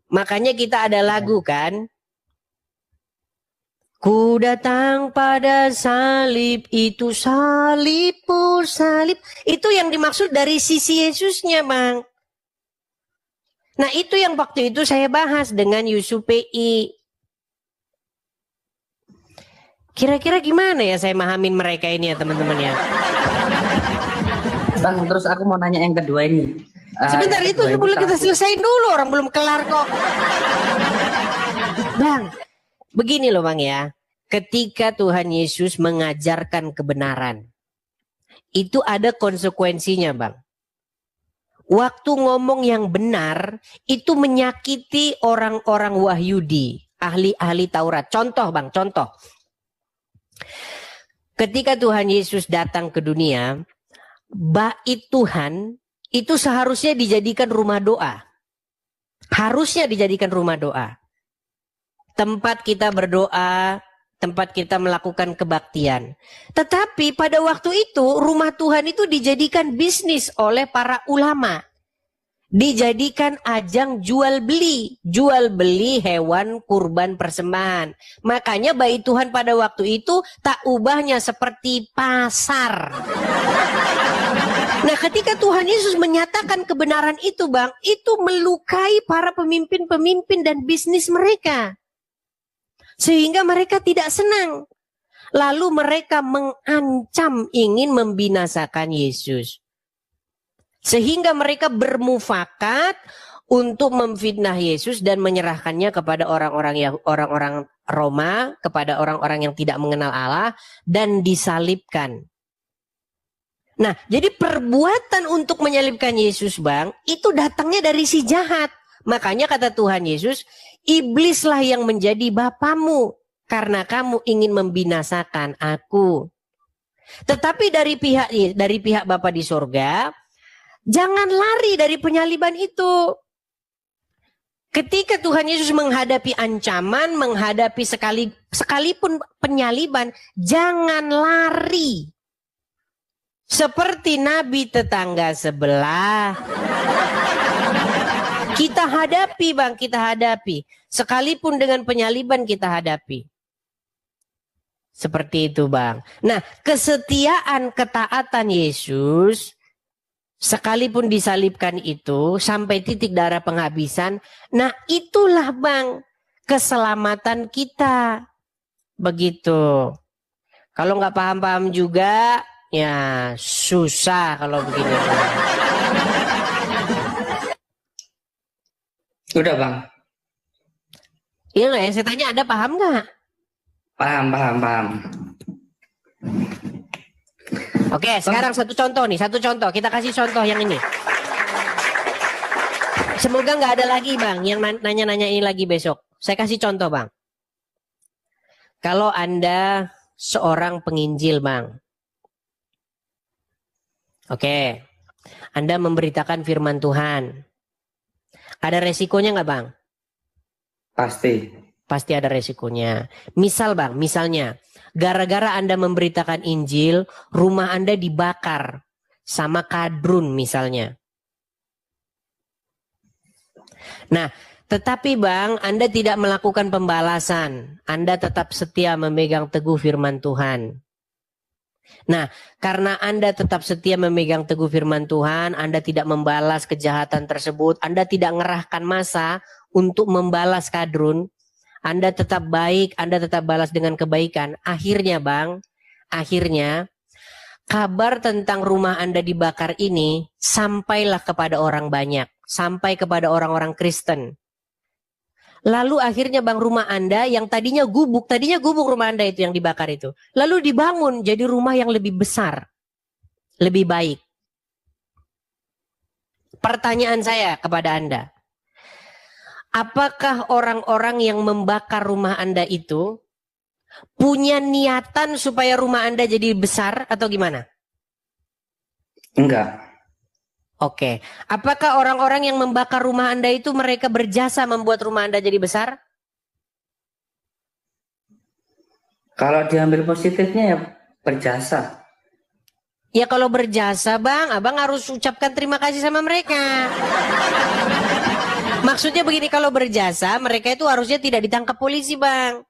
Makanya kita ada lagu kan. Ku datang pada salib itu, salibku salib. Itu yang dimaksud dari sisi Yesusnya Bang. Nah itu yang waktu itu saya bahas dengan Yusuf PI. Kira-kira gimana ya saya mahamin mereka ini ya teman-teman ya. Bang, terus aku mau nanya yang kedua ini. Sebentar itu sebelum kita selesaiin dulu, orang belum kelar kok. Bang, begini loh Bang ya. Ketika Tuhan Yesus mengajarkan kebenaran, itu ada konsekuensinya Bang. Waktu ngomong yang benar, itu menyakiti orang-orang Wahyudi, ahli-ahli Taurat. Contoh Bang, contoh. Ketika Tuhan Yesus datang ke dunia, bait Tuhan itu seharusnya dijadikan rumah doa. Harusnya dijadikan rumah doa. Tempat kita berdoa, tempat kita melakukan kebaktian. Tetapi pada waktu itu rumah Tuhan itu dijadikan bisnis oleh para ulama. Dijadikan ajang jual beli hewan kurban persembahan. Makanya bait Tuhan pada waktu itu tak ubahnya seperti pasar. Nah ketika Tuhan Yesus menyatakan kebenaran itu Bang, itu melukai para pemimpin-pemimpin dan bisnis mereka. Sehingga mereka tidak senang. Lalu mereka mengancam ingin membinasakan Yesus. Sehingga mereka bermufakat untuk memfitnah Yesus dan menyerahkannya kepada orang-orang Roma, kepada orang-orang yang tidak mengenal Allah dan disalibkan. Nah, jadi perbuatan untuk menyalibkan Yesus Bang, itu datangnya dari si jahat. Makanya kata Tuhan Yesus, iblislah yang menjadi bapamu karena kamu ingin membinasakan aku. Tetapi dari pihak Bapa di sorga, jangan lari dari penyaliban itu. Ketika Tuhan Yesus menghadapi ancaman, menghadapi sekalipun penyaliban, jangan lari. Seperti nabi tetangga sebelah. Kita hadapi Bang, kita hadapi. Sekalipun dengan penyaliban kita hadapi. Seperti itu Bang. Nah, kesetiaan, ketaatan Yesus, sekalipun disalibkan itu sampai titik darah penghabisan. Nah itulah Bang keselamatan kita. Begitu. Kalau nggak paham-paham juga ya susah kalau begini. Udah Bang. Iya nggak ya? Saya tanya ada paham nggak? Paham. Oke, sekarang satu contoh nih, satu contoh. Kita kasih contoh yang ini. Semoga nggak ada lagi Bang yang nanya-nanya ini lagi besok. Saya kasih contoh Bang. Kalau Anda seorang penginjil Bang. Oke, Anda memberitakan firman Tuhan. Ada resikonya nggak Bang? Pasti. Pasti ada resikonya. Misal Bang, misalnya gara-gara Anda memberitakan Injil, rumah Anda dibakar sama kadrun misalnya. Nah, tetapi Bang, Anda tidak melakukan pembalasan. Anda tetap setia memegang teguh firman Tuhan. Nah, karena Anda tetap setia memegang teguh firman Tuhan, Anda tidak membalas kejahatan tersebut, Anda tidak ngerahkan massa untuk membalas kadrun, Anda tetap baik, Anda tetap balas dengan kebaikan. Akhirnya Bang, akhirnya kabar tentang rumah Anda dibakar ini sampailah kepada orang banyak, sampai kepada orang-orang Kristen. Lalu akhirnya Bang rumah Anda yang tadinya gubuk rumah Anda itu yang dibakar itu. Lalu dibangun jadi rumah yang lebih besar, lebih baik. Pertanyaan saya kepada Anda. Apakah orang-orang yang membakar rumah Anda itu punya niatan supaya rumah Anda jadi besar atau gimana? Enggak. Oke. Apakah orang-orang yang membakar rumah Anda itu mereka berjasa membuat rumah Anda jadi besar? Kalau diambil positifnya ya berjasa. Ya kalau berjasa Bang, Abang harus ucapkan terima kasih sama mereka. Maksudnya begini, kalau berjasa mereka itu harusnya tidak ditangkap polisi Bang.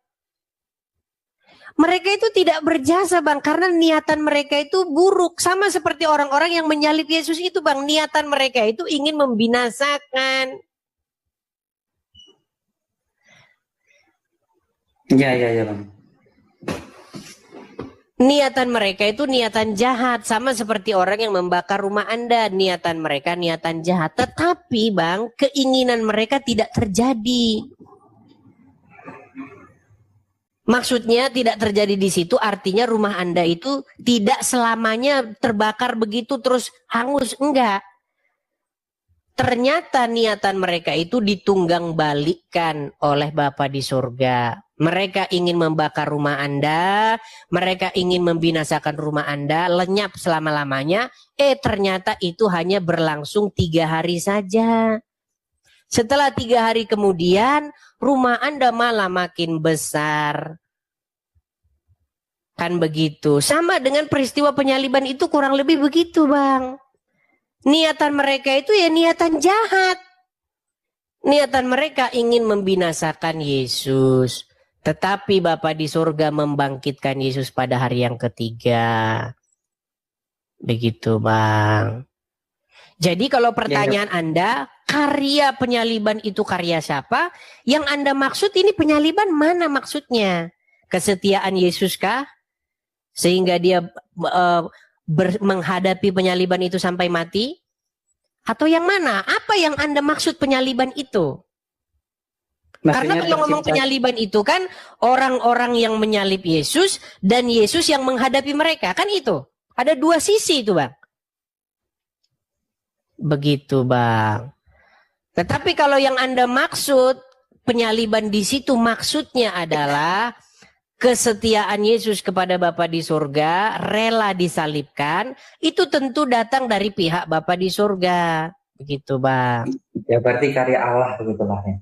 Mereka itu tidak berjasa Bang, karena niatan mereka itu buruk. Sama seperti orang-orang yang menyalib Yesus itu Bang. Niatan mereka itu ingin membinasakan. Ya Bang. Niatan mereka itu niatan jahat. Sama seperti orang yang membakar rumah Anda. Niatan mereka niatan jahat. Tetapi Bang, keinginan mereka tidak terjadi. Maksudnya tidak terjadi di situ artinya rumah Anda itu tidak selamanya terbakar begitu terus hangus. Enggak. Ternyata niatan mereka itu ditunggang balikkan oleh Bapa di surga. Mereka ingin membakar rumah Anda, mereka ingin membinasakan rumah Anda, lenyap selama-lamanya. Ternyata itu hanya berlangsung 3 hari saja. Setelah 3 hari kemudian, rumah Anda malah makin besar. Kan begitu. Sama dengan peristiwa penyaliban itu kurang lebih begitu Bang. Niatan mereka itu ya niatan jahat. Niatan mereka ingin membinasakan Yesus. Tetapi Bapa di surga membangkitkan Yesus pada hari yang ketiga. Begitu Bang. Jadi kalau pertanyaan Anda, karya penyaliban itu karya siapa? Yang Anda maksud ini penyaliban mana maksudnya? Kesetiaan Yesus kah? Sehingga dia menghadapi penyaliban itu sampai mati? Atau yang mana? Apa yang Anda maksud penyaliban itu? Karena kalau ngomong penyaliban itu kan orang-orang yang menyalib Yesus dan Yesus yang menghadapi mereka. Kan itu. Ada 2 sisi itu Bang. Begitu Bang. Tetapi kalau yang Anda maksud penyaliban di situ maksudnya adalah kesetiaan Yesus kepada Bapa di surga, rela disalibkan, itu tentu datang dari pihak Bapa di surga. Begitu Bang. Ya berarti karya Allah begitulah ya.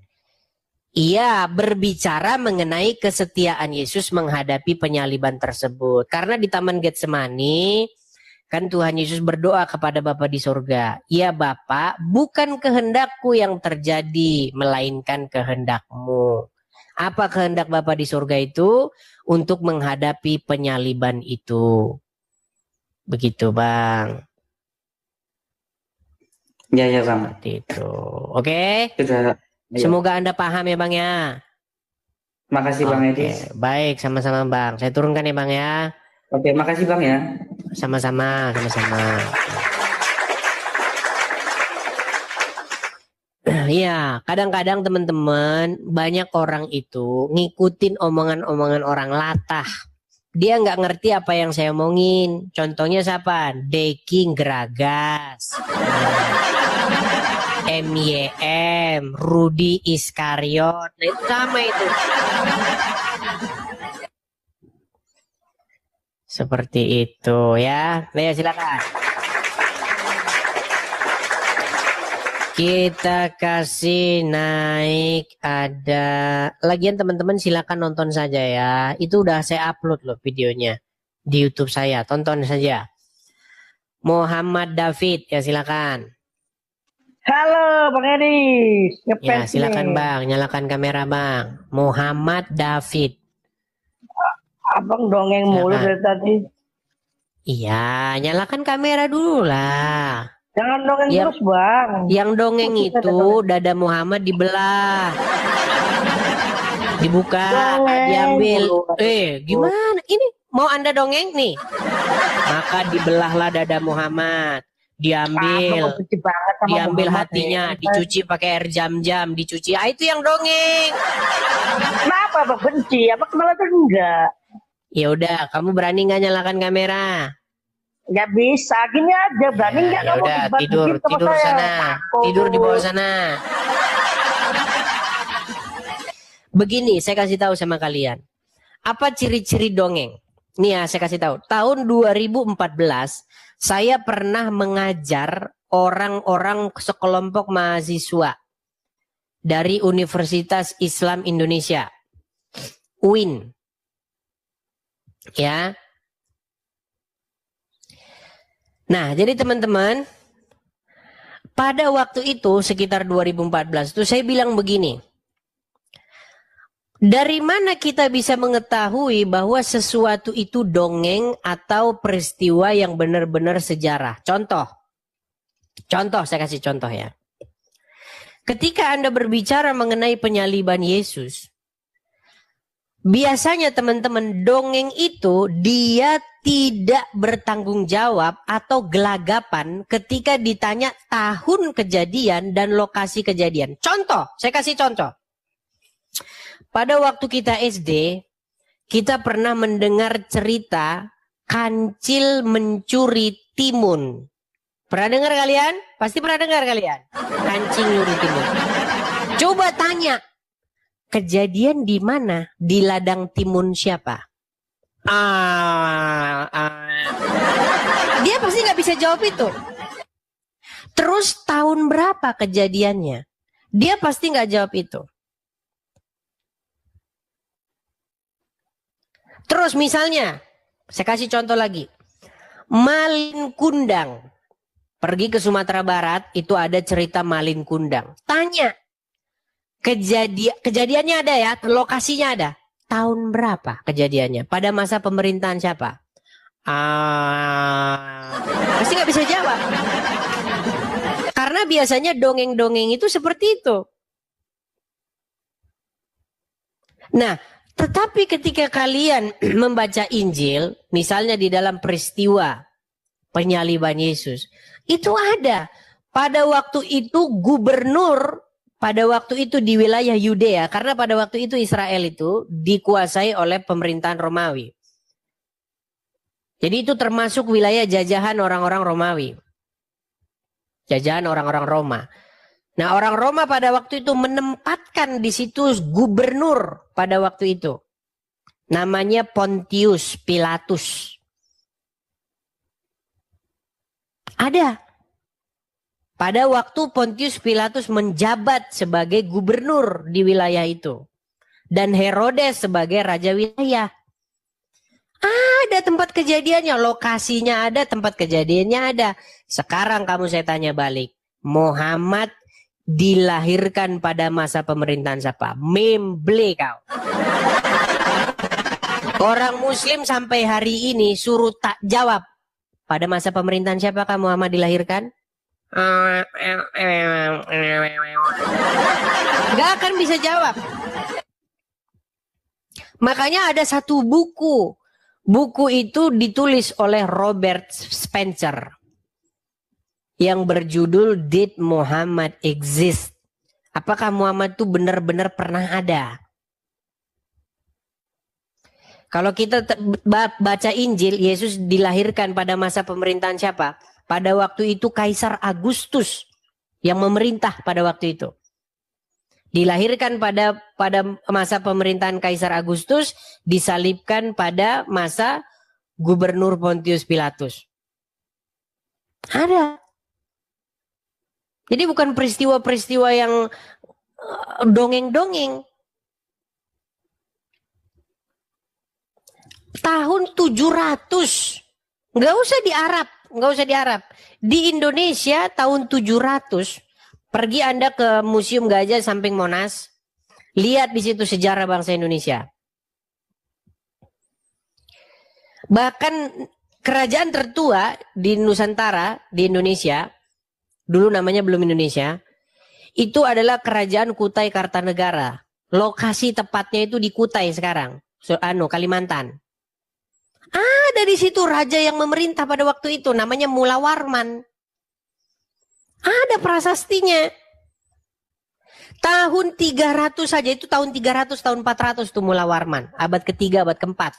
Ia berbicara mengenai kesetiaan Yesus menghadapi penyaliban tersebut. Karena di Taman Getsemani, kan Tuhan Yesus berdoa kepada Bapa di surga. Ya Bapa, bukan kehendakku yang terjadi, melainkan kehendak-Mu. Apa kehendak Bapa di surga itu? Untuk menghadapi penyaliban itu. Begitu Bang. Ya, ya Bang. Seperti itu. Oke? Sudah. Semoga Anda paham ya Bang ya. Makasih Bang Oke, Edis. baik, sama-sama Bang. Saya turunkan ya Bang ya. Oke, makasih Bang ya. Sama-sama, sama-sama. Iya, kadang-kadang teman-teman banyak orang itu ngikutin omongan-omongan orang latah. Dia nggak ngerti apa yang saya omongin. Contohnya siapa? Deki Gragas, MYM, Rudi Iskariot. Nah itu sama itu. Seperti itu ya. Nah, silakan. Kita kasih naik ada. Lagian teman-teman silakan nonton saja ya. Itu udah saya upload loh videonya di YouTube saya. Tonton saja. Muhammad David ya silakan. Halo Bang Edi. Ya silakan Bang, nyalakan kamera Bang. Muhammad David. Abang dongeng mulu dari tadi. Iya, nyalakan kamera dulu lah. Jangan dongeng terus Bang. Yang dongeng itu dada Muhammad dibelah. Dibuka, diambil. Gimana? Ini mau Anda dongeng nih? Maka dibelahlah dada Muhammad. Diambil, diambil hatinya, dicuci pakai air jam-jam, dicuci. Ah, itu yang dongeng. Kenapa Abang benci? Abang malah enggak. Ya udah, kamu berani nggak nyalakan kamera? Nggak bisa, gini aja berani nggak Ya kamu udah, tidur sana, tidur di bawah sana. Begini, saya kasih tahu sama kalian. Apa ciri-ciri dongeng? Nih ya, saya kasih tahu. Tahun 2014, saya pernah mengajar orang-orang sekelompok mahasiswa dari Universitas Islam Indonesia, UIN. Ya. Nah, jadi teman-teman, pada waktu itu sekitar 2014 itu saya bilang begini. Dari mana kita bisa mengetahui bahwa sesuatu itu dongeng atau peristiwa yang benar-benar sejarah? Contoh saya kasih contoh ya. Ketika Anda berbicara mengenai penyaliban Yesus, biasanya teman-teman dongeng itu dia tidak bertanggung jawab atau gelagapan ketika ditanya tahun kejadian dan lokasi kejadian. Contoh, saya kasih contoh. Pada waktu kita SD, kita pernah mendengar cerita kancil mencuri timun. Pernah dengar kalian? Pasti pernah dengar kalian. Kancil mencuri timun. Coba tanya, kejadian di mana? Di ladang timun siapa? Dia pasti nggak bisa jawab itu. Terus tahun berapa kejadiannya? Dia pasti nggak jawab itu. Terus misalnya, saya kasih contoh lagi. Malin Kundang. Pergi ke Sumatera Barat, itu ada cerita Malin Kundang. Tanya, kejadiannya ada ya, lokasinya ada. Tahun berapa kejadiannya? Pada masa pemerintahan siapa? Pasti nggak bisa jawab. Karena biasanya dongeng-dongeng itu seperti itu. Nah, tetapi ketika kalian membaca Injil, misalnya di dalam peristiwa penyaliban Yesus, itu ada. Pada waktu itu gubernur, pada waktu itu di wilayah Yudea, karena pada waktu itu Israel itu dikuasai oleh pemerintahan Romawi. Jadi itu termasuk wilayah jajahan orang-orang Romawi. Jajahan orang-orang Roma. Nah, orang Roma pada waktu itu menempatkan di situ gubernur pada waktu itu. Namanya Pontius Pilatus. Ada. pada waktu Pontius Pilatus menjabat sebagai gubernur di wilayah itu. Dan Herodes sebagai raja wilayah. Ada tempat kejadiannya, lokasinya ada, tempat kejadiannya ada. Sekarang saya tanya balik. Muhammad dilahirkan pada masa pemerintahan siapa? Memble kau. Orang muslim sampai hari ini suruh tak jawab. Pada masa pemerintahan siapakah Muhammad dilahirkan? Gak akan bisa jawab. Makanya ada satu buku. Buku itu ditulis oleh Robert Spencer. Yang berjudul Did Muhammad Exist? Apakah Muhammad itu benar-benar pernah ada? Kalau kita baca Injil, Yesus dilahirkan pada masa pemerintahan siapa? Pada waktu itu Kaisar Agustus yang memerintah pada waktu itu. Dilahirkan pada masa pemerintahan Kaisar Agustus, disalibkan pada masa Gubernur Pontius Pilatus. Ada. Jadi bukan peristiwa-peristiwa yang dongeng-dongeng. Tahun 700. Nggak usah di Arab. Di Indonesia tahun 700. Pergi Anda ke Museum Gajah samping Monas. Lihat di situ sejarah bangsa Indonesia. Bahkan kerajaan tertua di Nusantara, di Indonesia, dulu namanya belum Indonesia, itu adalah Kerajaan Kutai Kartanegara. Lokasi tepatnya itu di Kutai sekarang, Kalimantan. Ada di situ raja yang memerintah pada waktu itu, namanya Mula Warman. Ada prasastinya. Tahun 300 saja, itu tahun 300, tahun 400 itu Mula Warman. Abad ketiga, abad keempat.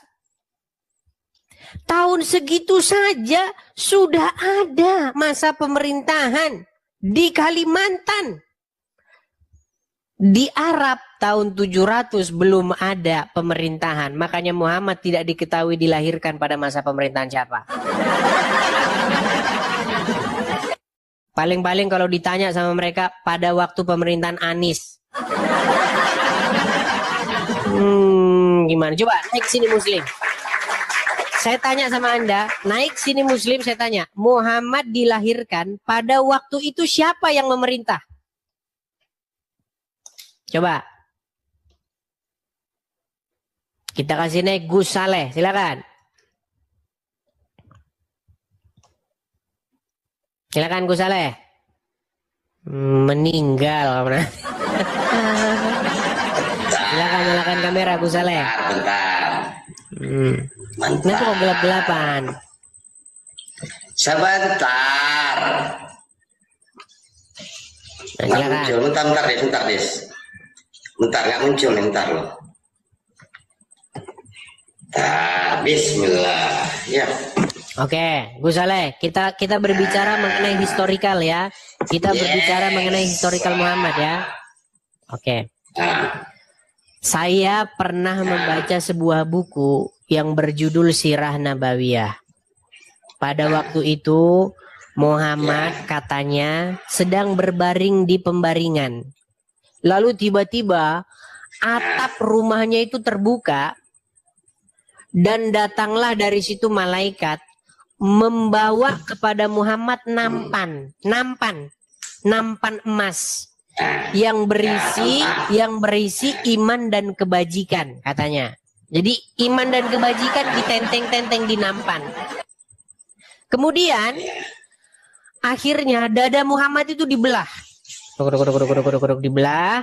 Tahun segitu saja sudah ada masa pemerintahan di Kalimantan. Di Arab tahun 700 belum ada pemerintahan. Makanya Muhammad tidak diketahui dilahirkan pada masa pemerintahan siapa. Paling-paling kalau ditanya sama mereka pada waktu pemerintahan Anies. Gimana? Coba naik sini Muslim. Saya tanya sama Anda, naik sini Muslim, saya tanya. Muhammad dilahirkan pada waktu itu siapa yang memerintah? Coba. Kita kasih naik Gus Saleh, silakan. Silakan Gus Saleh. Meninggal. Silakan nyalakan kamera Gus Saleh. Bentar. Nanti kok gelap-gelapan. Sebentar. Nah, silakan. Bentar, Des. Bentar, nggak muncul nih, bentar loh. Bismillah. Ya. Oke, Gus Saleh, kita berbicara mengenai historikal ya. Kita berbicara mengenai historikal Muhammad ya. Oke. Saya pernah membaca sebuah buku yang berjudul Sirah Nabawiyah. Pada waktu itu Muhammad katanya sedang berbaring di pembaringan. Lalu tiba-tiba atap rumahnya itu terbuka dan datanglah dari situ malaikat membawa kepada Muhammad nampan emas yang berisi iman dan kebajikan katanya. Jadi iman dan kebajikan ditenteng-tenteng di nampan. Kemudian akhirnya dada Muhammad itu dibelah. Dibelah.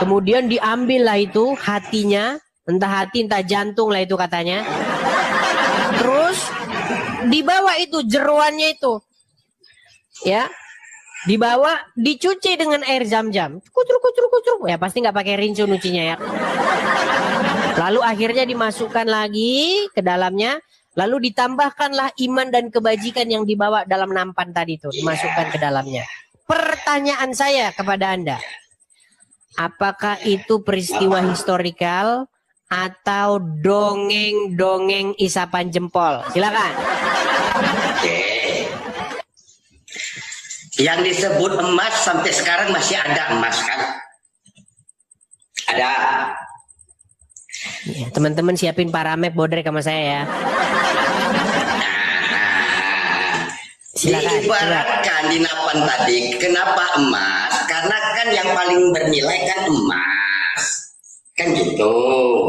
Kemudian diambillah itu hatinya, entah hati entah jantung lah itu katanya. Terus dibawa itu jeroannya itu. Ya. Dibawa, dicuci dengan air zam-zam. Kucur. Ya pasti nggak pakai rinso nyucinya ya. Lalu akhirnya dimasukkan lagi ke dalamnya. Lalu ditambahkanlah iman dan kebajikan yang dibawa dalam nampan tadi itu. Dimasukkan ke dalamnya. Pertanyaan saya kepada Anda. Apakah itu peristiwa historikal atau dongeng-dongeng isapan jempol? Silakan. Yang disebut emas sampai sekarang masih ada emas kan? Ada. Ya, teman-teman siapin paramek bodrek sama saya ya. Silakan. Diibaratkan di Napan tadi, kenapa emas? Karena kan yang paling bernilai kan emas. Kan gitu.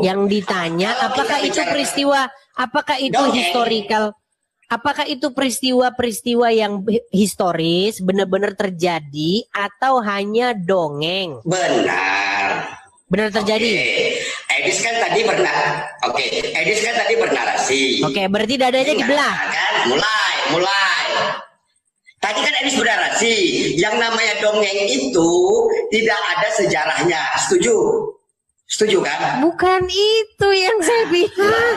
Yang ditanya apakah itu peristiwa, apakah itu historical? Apakah itu peristiwa-peristiwa yang historis benar-benar terjadi atau hanya dongeng? Benar. Benar terjadi. Edis kan tadi Edis kan tadi bernarasi. Oke, berarti dadanya dibelah. Kan mulai. Tadi kan Edis bernarasi. Yang namanya dongeng itu tidak ada sejarahnya. Setuju? Setuju kan? Bukan itu yang saya bilang.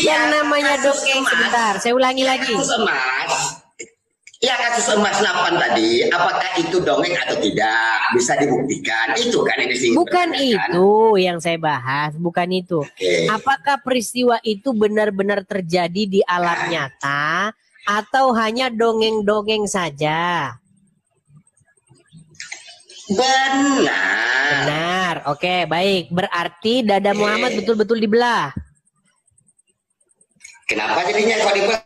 yang namanya dongeng sebentar. Saya ulangi lagi. Kasus emas. Ya kasus emas Napan tadi, apakah itu dongeng atau tidak? Bisa dibuktikan. Itu kan yang disinggung. Bukan itu yang saya bahas, bukan itu. Apakah peristiwa itu benar-benar terjadi di alam nyata atau hanya dongeng-dongeng saja? Benar. Oke, baik. Berarti dada Muhammad betul-betul dibelah. Kenapa jadinya kalau dibelah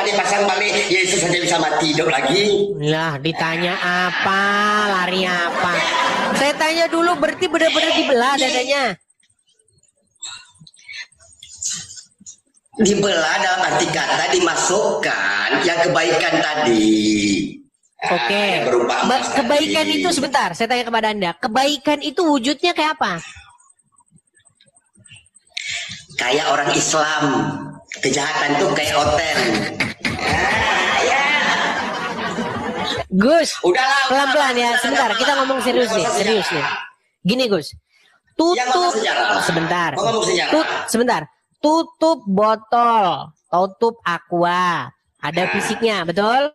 dipasang balik Yesus saja bisa mati hidup lagi? Lah, ditanya apa? Lari apa? Saya tanya dulu, berarti benar-benar dibelah dadanya. Dibelah dalam arti kata dimasukkan yang kebaikan tadi. Oke. Kebaikan itu sebentar, saya tanya kepada Anda. Kebaikan itu wujudnya kayak apa? Kayak orang Islam. Kejahatan tuh kayak hotel. Gus, pelan-pelan ya. Sebentar, kita ngomong serius nih. Gini Gus, tutup sebentar. Sebentar. Tutup botol, tutup aqua, ada fisiknya, betul?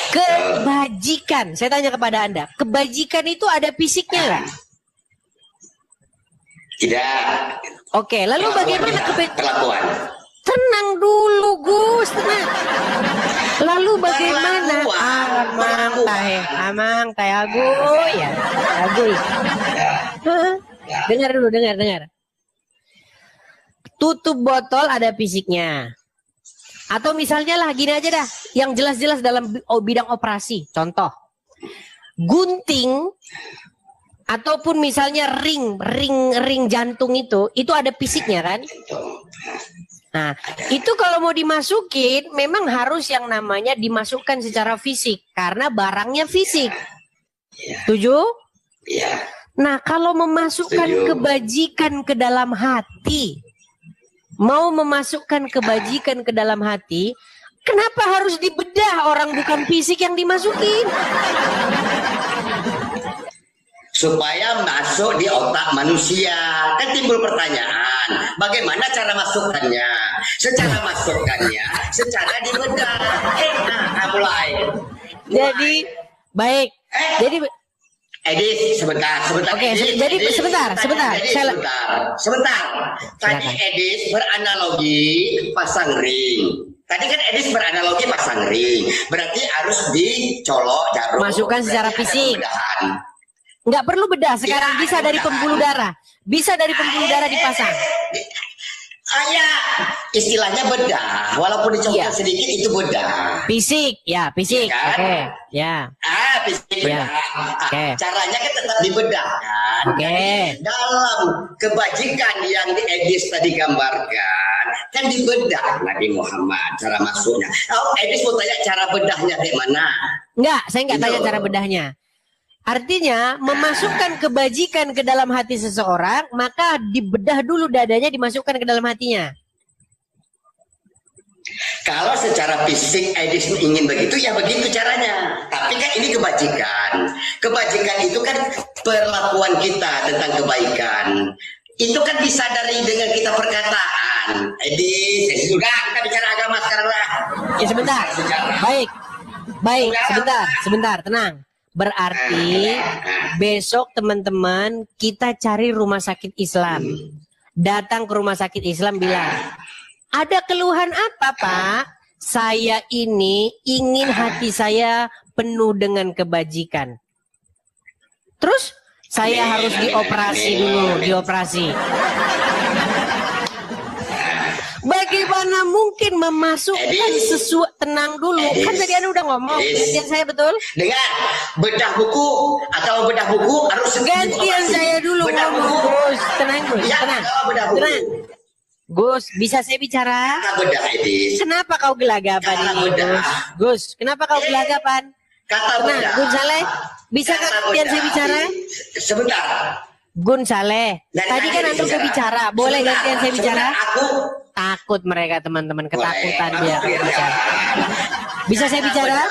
Kebajikan, saya tanya kepada Anda, kebajikan itu ada fisiknya nggak? Tidak. Oke, lalu bagaimana perlakuan? Tenang dulu Gus, tenang. Lalu bagaimana? Amang teh aguy ya. Aguy. Dengar dulu, dengar. Tutup botol ada fisiknya. Atau misalnya lah gini aja dah, yang jelas-jelas dalam bidang operasi. Contoh, gunting ataupun misalnya ring jantung itu ada fisiknya kan? Nah, itu kalau mau dimasukin memang harus yang namanya dimasukkan secara fisik karena barangnya fisik. Setuju? Nah, kalau memasukkan kebajikan ke dalam hati, mau memasukkan kebajikan ke dalam hati, kenapa harus dibedah? Orang bukan fisik yang dimasukin. Supaya masuk di otak manusia. Kan timbul pertanyaan, bagaimana cara masukkannya? Secara masukkannya, secara dibedah. Mulai. Jadi, baik. Jadi Edis, sebentar. Oke, Edis, jadi Edis, sebentar. Sebentar. Tadi Edis beranalogi pasang ring. Tadi kan Edis beranalogi pasang ring. Berarti harus dicolok jarum. Masukkan secara fisik. Nggak perlu bedah, sekarang bisa dari pembuluh darah. Bisa dari pembuluh darah dipasang. Istilahnya bedah. Walaupun dicolok sedikit itu bedah. Fisik, ya fisik. Ya kan? Oke, ya. Fisik bedah. Caranya kan tetap dibedah kan. Dalam kebajikan yang di Edis tadi gambarkan, kan dibedah Nabi Muhammad cara masuknya. Edis mau tanya cara bedahnya kayak mana? Enggak, saya nggak tanya cara bedahnya. Artinya memasukkan kebajikan ke dalam hati seseorang, maka dibedah dulu dadanya, dimasukkan ke dalam hatinya. Kalau secara fisik Edis ingin begitu, ya begitu caranya. Tapi kan ini kebajikan. Kebajikan itu kan perlakuan kita tentang kebaikan. Itu kan disadari dengan kita perkataan. Edis, sudah kita bicara agama sekarang lah. Ya sebentar. Baik, sebentar, tenang. Berarti besok teman-teman kita cari rumah sakit Islam. Datang ke rumah sakit Islam bilang, ada keluhan apa Pak? saya ini ingin hati saya penuh dengan kebajikan. Terus saya harus dioperasi dulu, dioperasi. Bagaimana mungkin memasukkan sesuatu, tenang dulu. Kan tadi Anda udah ngomong, gantian saya betul? Dengan bedah buku atau bedah buku harus gantian saya dulu ngomong, Gus. Tenang, Gus. Ya, Tenang. bedah buku. Tenang. Gus, bisa saya bicara? Kata bedah, Edis. Kenapa kau gelagapan ini, Gus? Gus, kenapa kau gelagapan? Kata bedah. Nah, Gun Saleh, bisakah gantian saya bicara? Sebentar. Gun Saleh, tadi kan Anda udah bicara, boleh gantian saya bicara? Aku takut mereka teman-teman, ketakutan dia bicara. Bisa saya bicara?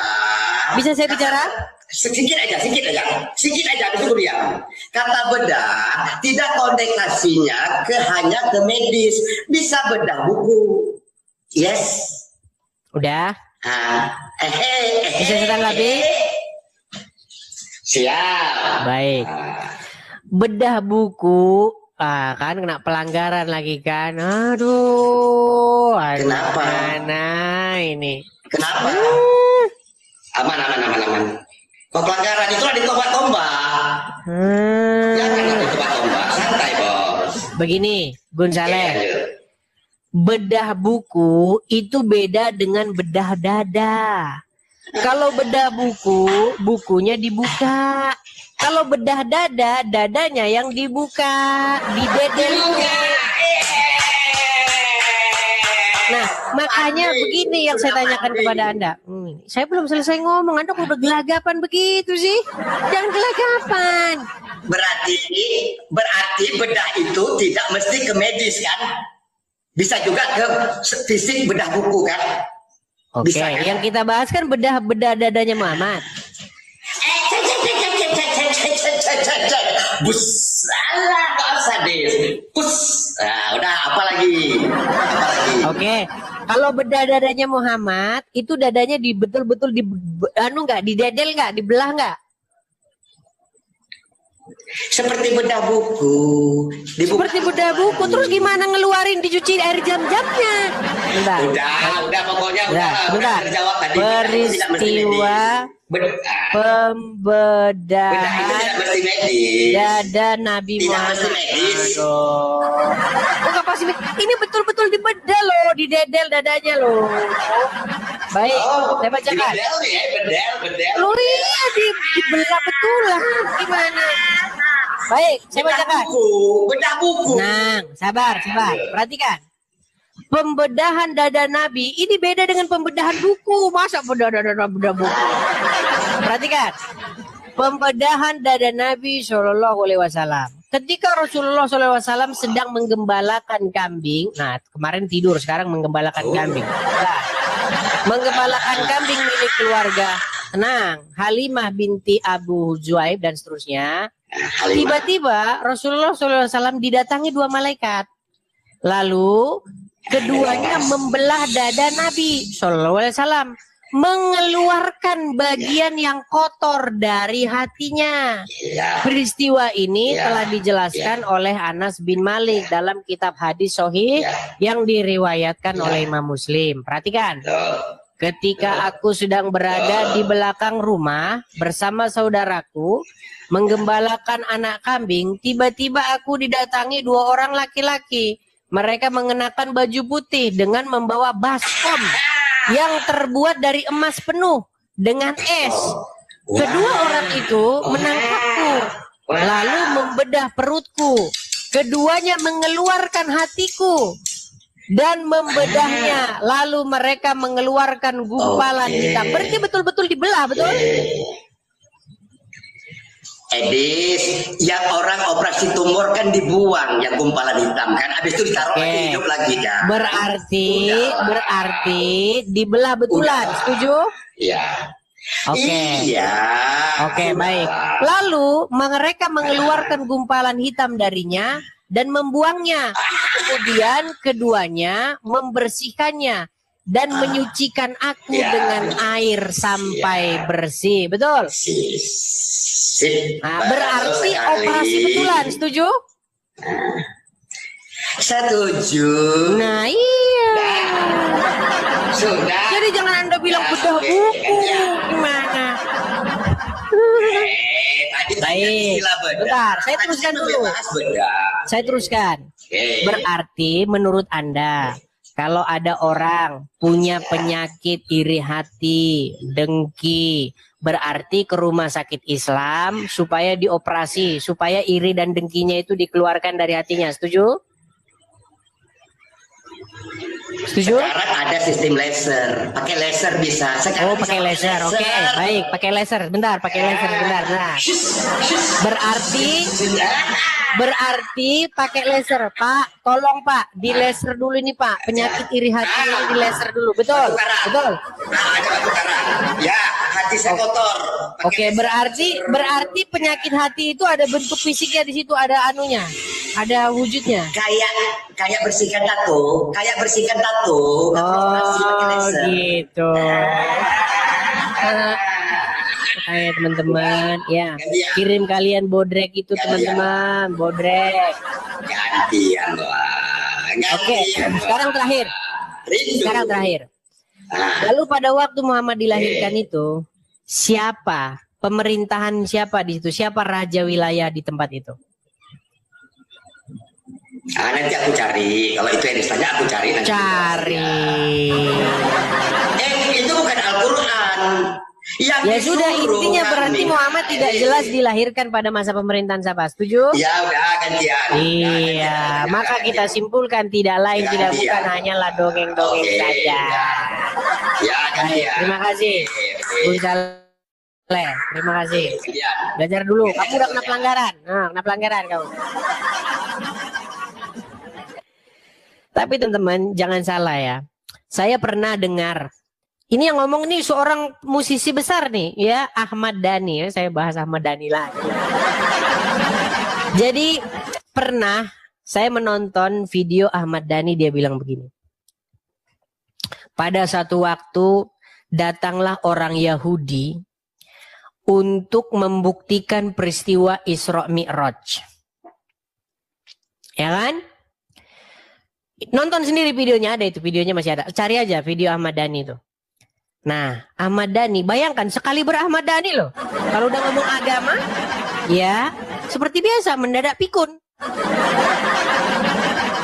Bisa saya bicara? Sedikit aja, itu dia. Kata bedah tidak konotasinya hanya ke medis, bisa bedah buku. Yes. Udah. Bisa saya tanggapi? Siap. Baik. Bedah buku, kan kena pelanggaran lagi kan. Aduh, kenapa? Mana ini? Kenapa? Aman. Kok pelanggaran itu ada tombak-tombak. Jangan ada tombak-tombak, santai bos. Begini, Gun Saleh. Bedah buku itu beda dengan bedah dada. Kalau bedah buku, bukunya dibuka. Kalau bedah dada, dadanya yang dibuka, didedel. Nah, makanya begini yang saya tanyakan kepada Anda. Saya belum selesai ngomong, Anda kok udah gelagapan begitu sih? Jangan gelagapan. Berarti bedah itu tidak mesti ke medis kan? Bisa juga ke fisik bedah buku kan? Oke, yang kita bahas kan bedah dadanya Muhammad. Bus, salah kok sadis. Bus, udah apa lagi? Oke, kalau bedah dadanya Muhammad itu dadanya betul-betul didedel nggak, dibelah nggak? Seperti bedah buku. Seperti bedah buku. Terus gimana ngeluarin, dicuci air jam-jamnya? Udah pokoknya udah terjawab tadi. Peristiwa pembedahan dada Nabi Muhammad. Bukan pasti. Ini betul-betul dibedah loh, didedel dadanya loh. Baik, saya bacakan. Bedel. Loh iya, dibelah betul lah. Gimana? Baik, saya bacakan. Bedah buku. Nah, sabar. Perhatikan. Pembedahan dada Nabi ini beda dengan pembedahan buku. Masa bedah buku? Perhatikan. Pembedahan dada Nabi Shallallahu Alaihi Wasallam. Ketika Rasulullah Shallallahu Alaihi Wasallam sedang menggembalakan kambing. Nah, kemarin tidur, sekarang menggembalakan kambing. Nah, menggembalakan kambing milik keluarga. Tenang, Halimah binti Abu Zuhaib dan seterusnya. Tiba-tiba Rasulullah SAW didatangi dua malaikat. Lalu keduanya membelah dada Nabi SAW, mengeluarkan bagian yang kotor dari hatinya. Peristiwa ini telah dijelaskan oleh Anas bin Malik dalam kitab hadis sahih yang diriwayatkan oleh Imam Muslim. Perhatikan. Ketika aku sedang berada di belakang rumah bersama saudaraku menggembalakan anak kambing, tiba-tiba aku didatangi dua orang laki-laki. Mereka mengenakan baju putih dengan membawa baskom yang terbuat dari emas penuh dengan es. Kedua orang itu menangkapku, lalu membedah perutku. Keduanya mengeluarkan hatiku dan membedahnya. Lalu mereka mengeluarkan gumpalan hitam. Berarti betul-betul dibelah, betul? Edis, yang orang operasi tumor kan dibuang yang gumpalan hitam kan, habis itu ditaruh lagi hidup lagi kan. Berarti dibelah betulan, setuju? Iya. Oke. Iya. Oke, baik. Lalu mereka mengeluarkan gumpalan hitam darinya dan membuangnya. Kemudian keduanya membersihkannya dan menyucikan aku dengan air sampai bersih. Betul? Nah, berarti operasi betulan, setuju? Setuju. Nah, iya. Sudah. Jadi jangan Anda bilang bedah buku. Gimana? Baik, bentar, saya teruskan dulu. Saya teruskan. Berarti menurut Anda, kalau ada orang punya penyakit iri hati, dengki, berarti ke rumah sakit Islam supaya dioperasi, supaya iri dan dengkinya itu dikeluarkan dari hatinya. Setuju? Setuju? Sekarang ada sistem laser, pakai laser bisa. Sekarang pakai laser, oke, baik, pakai laser. Bentar, pakai laser, bentar. Nah, berarti pakai laser, Pak. Tolong Pak, di laser dulu ini Pak. Penyakit iri hati ini di laser dulu, betul? Betul. Ya, hati saya kotor. Oke, berarti penyakit hati itu ada bentuk fisiknya di situ, ada anunya, ada wujudnya. Kayak bersihkan tato, Oh, gitu. Kayak teman-teman, ya, kirim kalian bodrek itu teman-teman, bodrek. Gantian lah. Oke, sekarang terakhir. Lalu pada waktu Muhammad dilahirkan itu, siapa pemerintahan siapa di situ? Siapa raja wilayah di tempat itu? Nanti aku cari. Kalau itu yang ditanya aku cari. Itu bukan Al-Quran. Ya sudah, intinya berarti Muhammad tidak jelas dilahirkan pada masa pemerintahan siapa. Setuju? Ya udah gantian. Iya, maka kita simpulkan tidak lain tidak bukan hanyalah dongeng-dongeng saja. Ya gantian. Terima kasih, Bung Saleh. Terima kasih. Belajar dulu. Kamu udah kena pelanggaran. Kena pelanggaran kamu. Tapi teman-teman jangan salah ya. Saya pernah dengar. Ini yang ngomong nih seorang musisi besar nih ya, Ahmad Dhani ya. Saya bahas Ahmad Dhani lagi. Jadi pernah saya menonton video Ahmad Dhani, dia bilang begini. Pada satu waktu datanglah orang Yahudi untuk membuktikan peristiwa Isra Mi'raj. Ya kan? Nonton sendiri videonya, ada itu, videonya masih ada. Cari aja video Ahmad Dhani itu. Nah, Ahmad Dhani, bayangkan sekali Ahmad Dhani loh. Kalau udah ngomong agama, ya seperti biasa mendadak pikun.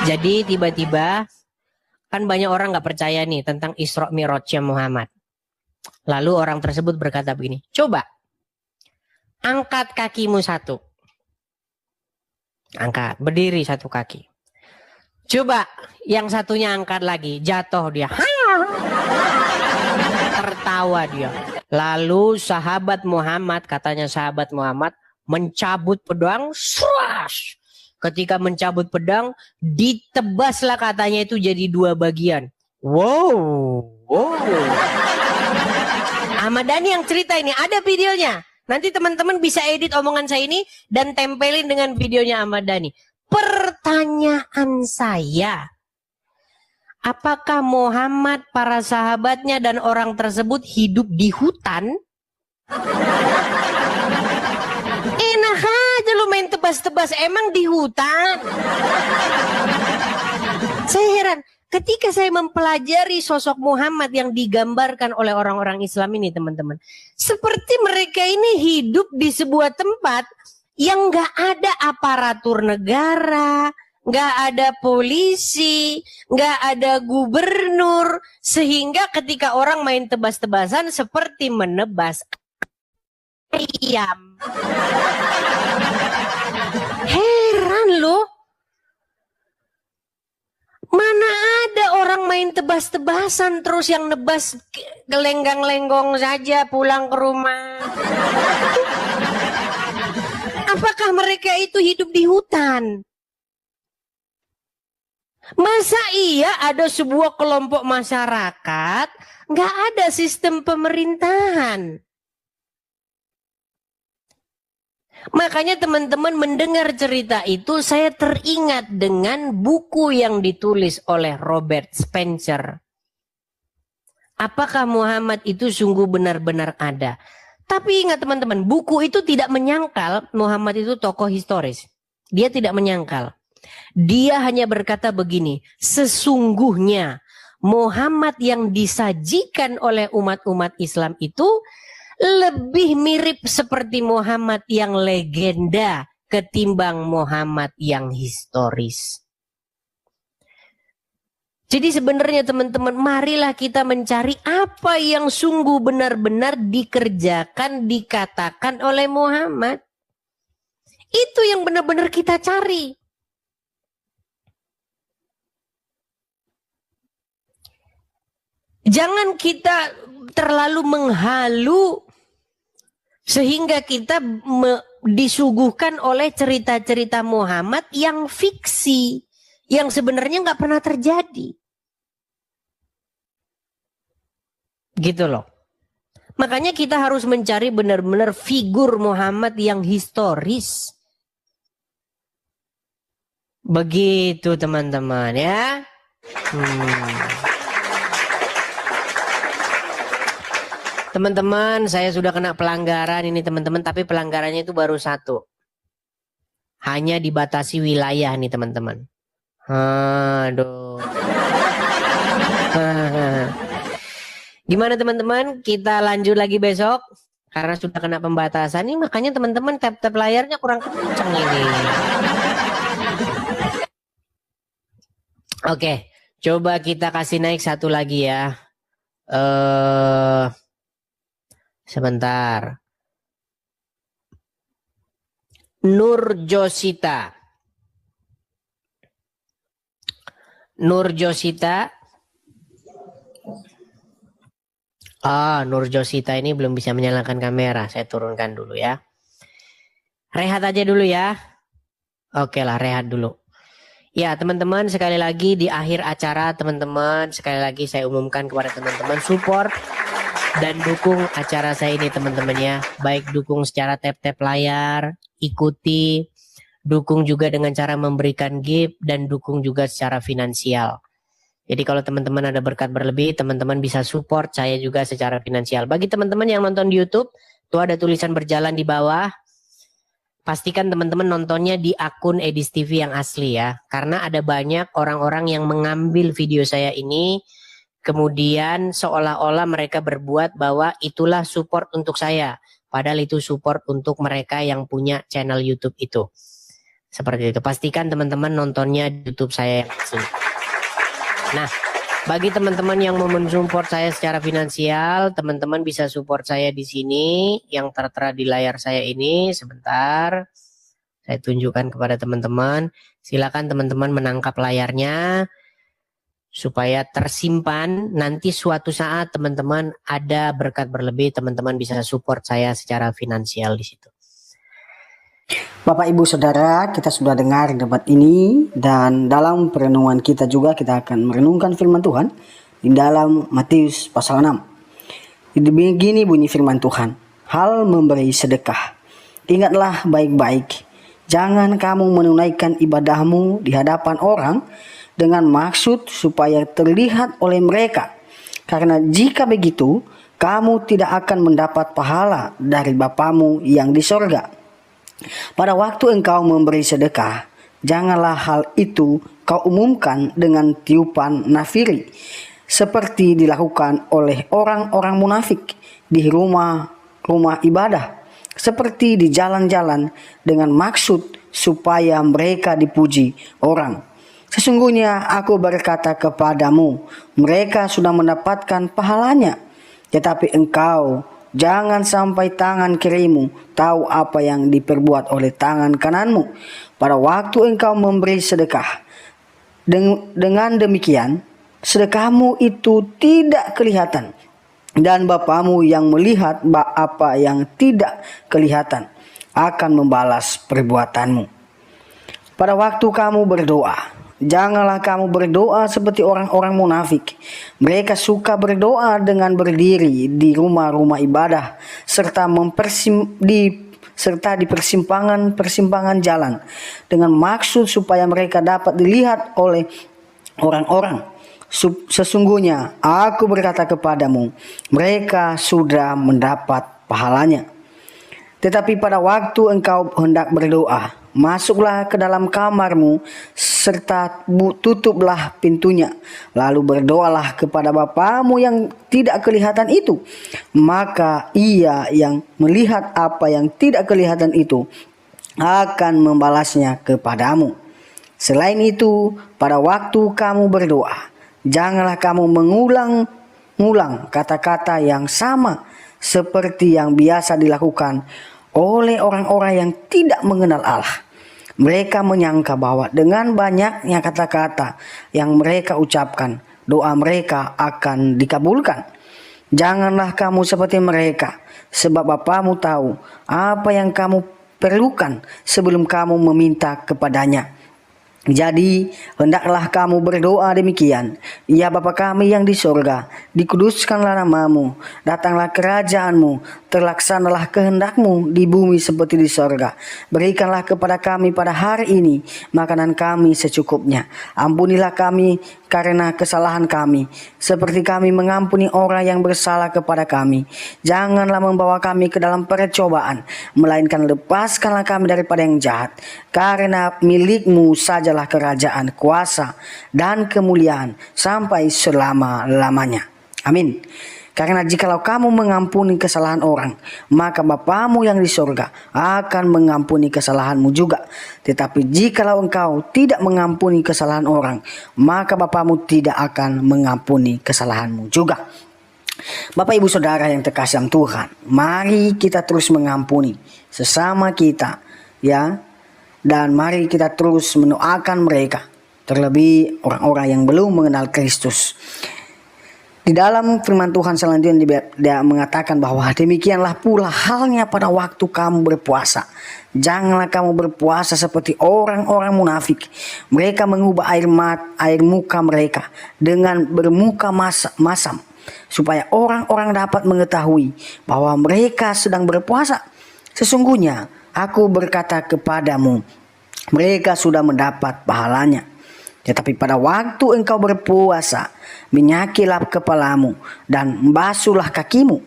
Jadi tiba-tiba kan banyak orang nggak percaya nih tentang Isra Mi'rajnya Muhammad. Lalu orang tersebut berkata begini, coba angkat kakimu satu. Angkat, berdiri satu kaki. Coba yang satunya angkat lagi, jatuh dia. Tertawa dia. Lalu sahabat Muhammad, katanya sahabat Muhammad mencabut pedang, swash. Ketika mencabut pedang, ditebaslah katanya itu jadi dua bagian. Wow. Ahmad Dhani yang cerita ini, ada videonya. Nanti teman-teman bisa edit omongan saya ini dan tempelin dengan videonya Ahmad Dhani. Pertanyaan saya, apakah Muhammad, para sahabatnya dan orang tersebut hidup di hutan? Enak aja lu main tebas-tebas, emang di hutan? Saya heran, ketika saya mempelajari sosok Muhammad yang digambarkan oleh orang-orang Islam ini teman-teman. Seperti mereka ini hidup di sebuah tempat yang gak ada aparatur negara, gak ada polisi, gak ada gubernur. Sehingga ketika orang main tebas-tebasan seperti menebas ayam. Heran loh. Mana ada orang main tebas-tebasan terus yang nebas gelenggang-lenggong saja pulang ke rumah. Apakah mereka itu hidup di hutan? Masa iya ada sebuah kelompok masyarakat nggak ada sistem pemerintahan? Makanya teman-teman mendengar cerita itu saya teringat dengan buku yang ditulis oleh Robert Spencer. Apakah Muhammad itu sungguh benar-benar ada? Tapi ingat teman-teman, buku itu tidak menyangkal Muhammad itu tokoh historis. Dia tidak menyangkal. Dia hanya berkata begini, sesungguhnya Muhammad yang disajikan oleh umat-umat Islam itu lebih mirip seperti Muhammad yang legenda ketimbang Muhammad yang historis. Jadi sebenarnya teman-teman, marilah kita mencari apa yang sungguh benar-benar dikerjakan, dikatakan oleh Muhammad. Itu yang benar-benar kita cari. Jangan kita terlalu menghalu sehingga kita disuguhkan oleh cerita-cerita Muhammad yang fiksi, yang sebenarnya nggak pernah terjadi. Gitu loh. Makanya kita harus mencari benar-benar figur Muhammad yang historis. Begitu teman-teman ya. Teman-teman, saya sudah kena pelanggaran ini teman-teman, tapi pelanggarannya itu baru satu. Hanya dibatasi wilayah nih teman-teman. Aduh. Gimana teman-teman? Kita lanjut lagi besok. Karena sudah kena pembatasan. Ini makanya teman-teman tap-tap layarnya kurang kenceng ini. Oke, coba kita kasih naik satu lagi ya. Sebentar. Nur Josita. Nur Josita. Nur Josita ini belum bisa menyalakan kamera. Saya turunkan dulu ya. Rehat aja dulu ya. Oke lah, rehat dulu. Ya teman-teman, sekali lagi di akhir acara teman-teman, sekali lagi saya umumkan kepada teman-teman, support dan dukung acara saya ini teman-teman ya. Baik dukung secara tap-tap layar, ikuti, dukung juga dengan cara memberikan gift, dan dukung juga secara finansial. Jadi kalau teman-teman ada berkat berlebih, teman-teman bisa support saya juga secara finansial. Bagi teman-teman yang nonton di YouTube, tuh ada tulisan berjalan di bawah. Pastikan teman-teman nontonnya di akun Edis TV yang asli ya. Karena ada banyak orang-orang yang mengambil video saya ini, kemudian seolah-olah mereka berbuat bahwa itulah support untuk saya. Padahal itu support untuk mereka yang punya channel YouTube itu. Seperti itu. Pastikan teman-teman nontonnya di YouTube saya yang asli. Nah, bagi teman-teman yang mau mensupport saya secara finansial, teman-teman bisa support saya di sini yang tertera di layar saya ini. Sebentar, saya tunjukkan kepada teman-teman. Silakan teman-teman menangkap layarnya supaya tersimpan. Nanti suatu saat teman-teman ada berkat berlebih, teman-teman bisa support saya secara finansial di situ. Bapak Ibu Saudara, kita sudah dengar debat ini, dan dalam perenungan kita juga kita akan merenungkan firman Tuhan di dalam Matius pasal 6. Begini bunyi firman Tuhan, hal memberi sedekah. Ingatlah baik-baik, jangan kamu menunaikan ibadahmu di hadapan orang dengan maksud supaya terlihat oleh mereka. Karena jika begitu, kamu tidak akan mendapat pahala dari Bapamu yang di sorga. Pada waktu engkau memberi sedekah, janganlah hal itu kau umumkan dengan tiupan nafiri, seperti dilakukan oleh orang-orang munafik di rumah-rumah ibadah, seperti di jalan-jalan dengan maksud supaya mereka dipuji orang. Sesungguhnya aku berkata kepadamu, mereka sudah mendapatkan pahalanya. Tetapi engkau jangan sampai tangan kirimu tahu apa yang diperbuat oleh tangan kananmu pada waktu engkau memberi sedekah. Dengan demikian, sedekahmu itu tidak kelihatan, dan Bapamu yang melihat apa yang tidak kelihatan akan membalas perbuatanmu. Pada waktu kamu berdoa, janganlah kamu berdoa seperti orang-orang munafik. Mereka suka berdoa dengan berdiri di rumah-rumah ibadah serta di persimpangan-persimpangan jalan dengan maksud supaya mereka dapat dilihat oleh orang-orang. Sesungguhnya aku berkata kepadamu, mereka sudah mendapat pahalanya. Tetapi pada waktu engkau hendak berdoa, masuklah ke dalam kamarmu serta tutuplah pintunya. Lalu berdoalah kepada Bapamu yang tidak kelihatan itu. Maka Ia yang melihat apa yang tidak kelihatan itu akan membalasnya kepadamu. Selain itu, pada waktu kamu berdoa, janganlah kamu mengulang-ulang kata-kata yang sama seperti yang biasa dilakukan oleh orang-orang yang tidak mengenal Allah. Mereka menyangka bahwa dengan banyaknya kata-kata yang mereka ucapkan, doa mereka akan dikabulkan. Janganlah kamu seperti mereka, sebab Bapamu tahu apa yang kamu perlukan sebelum kamu meminta kepadanya. Jadi hendaklah kamu berdoa demikian: Ya Bapa kami yang di sorga, dikuduskanlah namamu, datanglah kerajaanmu, terlaksanalah kehendakmu di bumi seperti di sorga. Berikanlah kepada kami pada hari ini makanan kami secukupnya. Ampunilah kami karena kesalahan kami, seperti kami mengampuni orang yang bersalah kepada kami. Janganlah membawa kami ke dalam percobaan, melainkan lepaskanlah kami daripada yang jahat. Karena milik-Mu sajalah kerajaan, kuasa, dan kemuliaan sampai selama-lamanya. Amin. Karena jikalau kamu mengampuni kesalahan orang, maka Bapamu yang di sorga akan mengampuni kesalahanmu juga. Tetapi jikalau engkau tidak mengampuni kesalahan orang, maka Bapamu tidak akan mengampuni kesalahanmu juga. Bapak Ibu Saudara yang terkasih dalam Tuhan, mari kita terus mengampuni sesama kita, ya. Dan mari kita terus mendoakan mereka, terlebih orang-orang yang belum mengenal Kristus. Di dalam firman Tuhan selanjutnya dia mengatakan bahwa demikianlah pula halnya pada waktu kamu berpuasa. Janganlah kamu berpuasa seperti orang-orang munafik. Mereka mengubah air muka mereka dengan bermuka masam, supaya orang-orang dapat mengetahui bahwa mereka sedang berpuasa. Sesungguhnya aku berkata kepadamu, mereka sudah mendapat pahalanya. Tetapi pada waktu engkau berpuasa, minyakilah kepalamu dan basuhlah kakimu.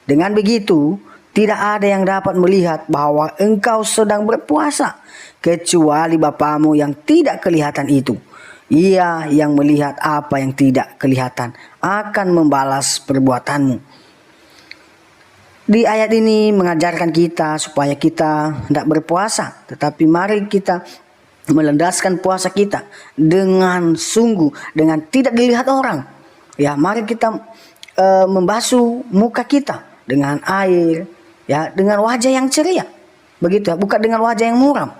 Dengan begitu, tidak ada yang dapat melihat bahwa engkau sedang berpuasa, kecuali Bapamu yang tidak kelihatan itu. Ia yang melihat apa yang tidak kelihatan akan membalas perbuatanmu. Di ayat ini mengajarkan kita supaya kita tidak berpuasa, tetapi mari kita melandaskan puasa kita dengan sungguh, dengan tidak dilihat orang. Ya, mari kita membasuh muka kita dengan air, ya, dengan wajah yang ceria, begitu, bukan dengan wajah yang muram.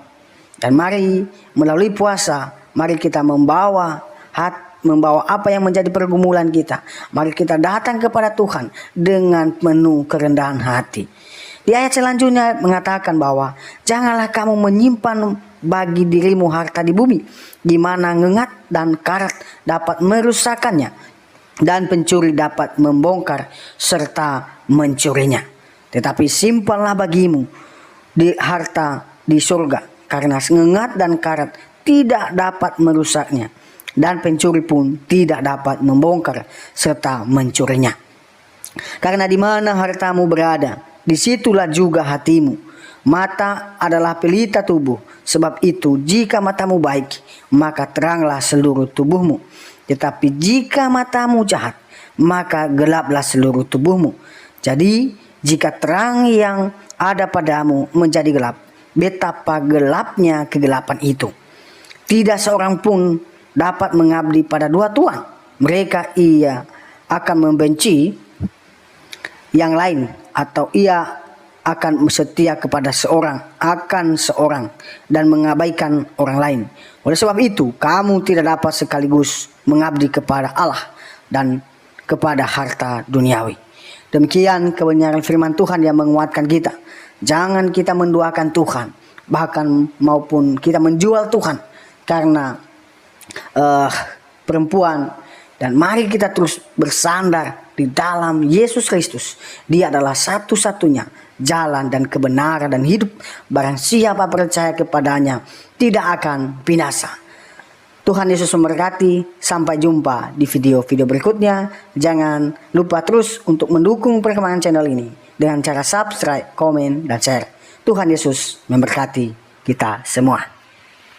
Dan mari melalui puasa, mari kita membawa apa yang menjadi pergumulan kita. Mari kita datang kepada Tuhan dengan penuh kerendahan hati. Di ayat selanjutnya mengatakan bahwa janganlah kamu menyimpan bagi dirimu harta di bumi, di mana ngengat dan karat dapat merusakkannya, dan pencuri dapat membongkar serta mencurinya. Tetapi simpanlah bagimu di harta di surga, karena ngengat dan karat tidak dapat merusaknya, dan pencuri pun tidak dapat membongkar serta mencurinya. Karena di mana hartamu berada, disitulah juga hatimu. Mata adalah pelita tubuh, sebab itu jika matamu baik, maka teranglah seluruh tubuhmu. Tetapi jika matamu jahat, maka gelaplah seluruh tubuhmu. Jadi jika terang yang ada padamu menjadi gelap, betapa gelapnya kegelapan itu. Tidak seorang pun dapat mengabdi pada dua tuan. Mereka ia akan membenci yang lain, atau ia akan setia kepada seorang dan mengabaikan orang lain. Oleh sebab itu, kamu tidak dapat sekaligus mengabdi kepada Allah dan kepada harta duniawi. Demikian kebenaran firman Tuhan yang menguatkan kita. Jangan kita menduakan Tuhan, bahkan maupun kita menjual Tuhan karena perempuan. Dan mari kita terus bersandar di dalam Yesus Kristus. Dia adalah satu-satunya jalan dan kebenaran dan hidup. Barang siapa percaya kepadanya tidak akan binasa. Tuhan Yesus memberkati. Sampai jumpa di video-video berikutnya. Jangan lupa terus untuk mendukung perkembangan channel ini dengan cara subscribe, komen, dan share. Tuhan Yesus memberkati kita semua.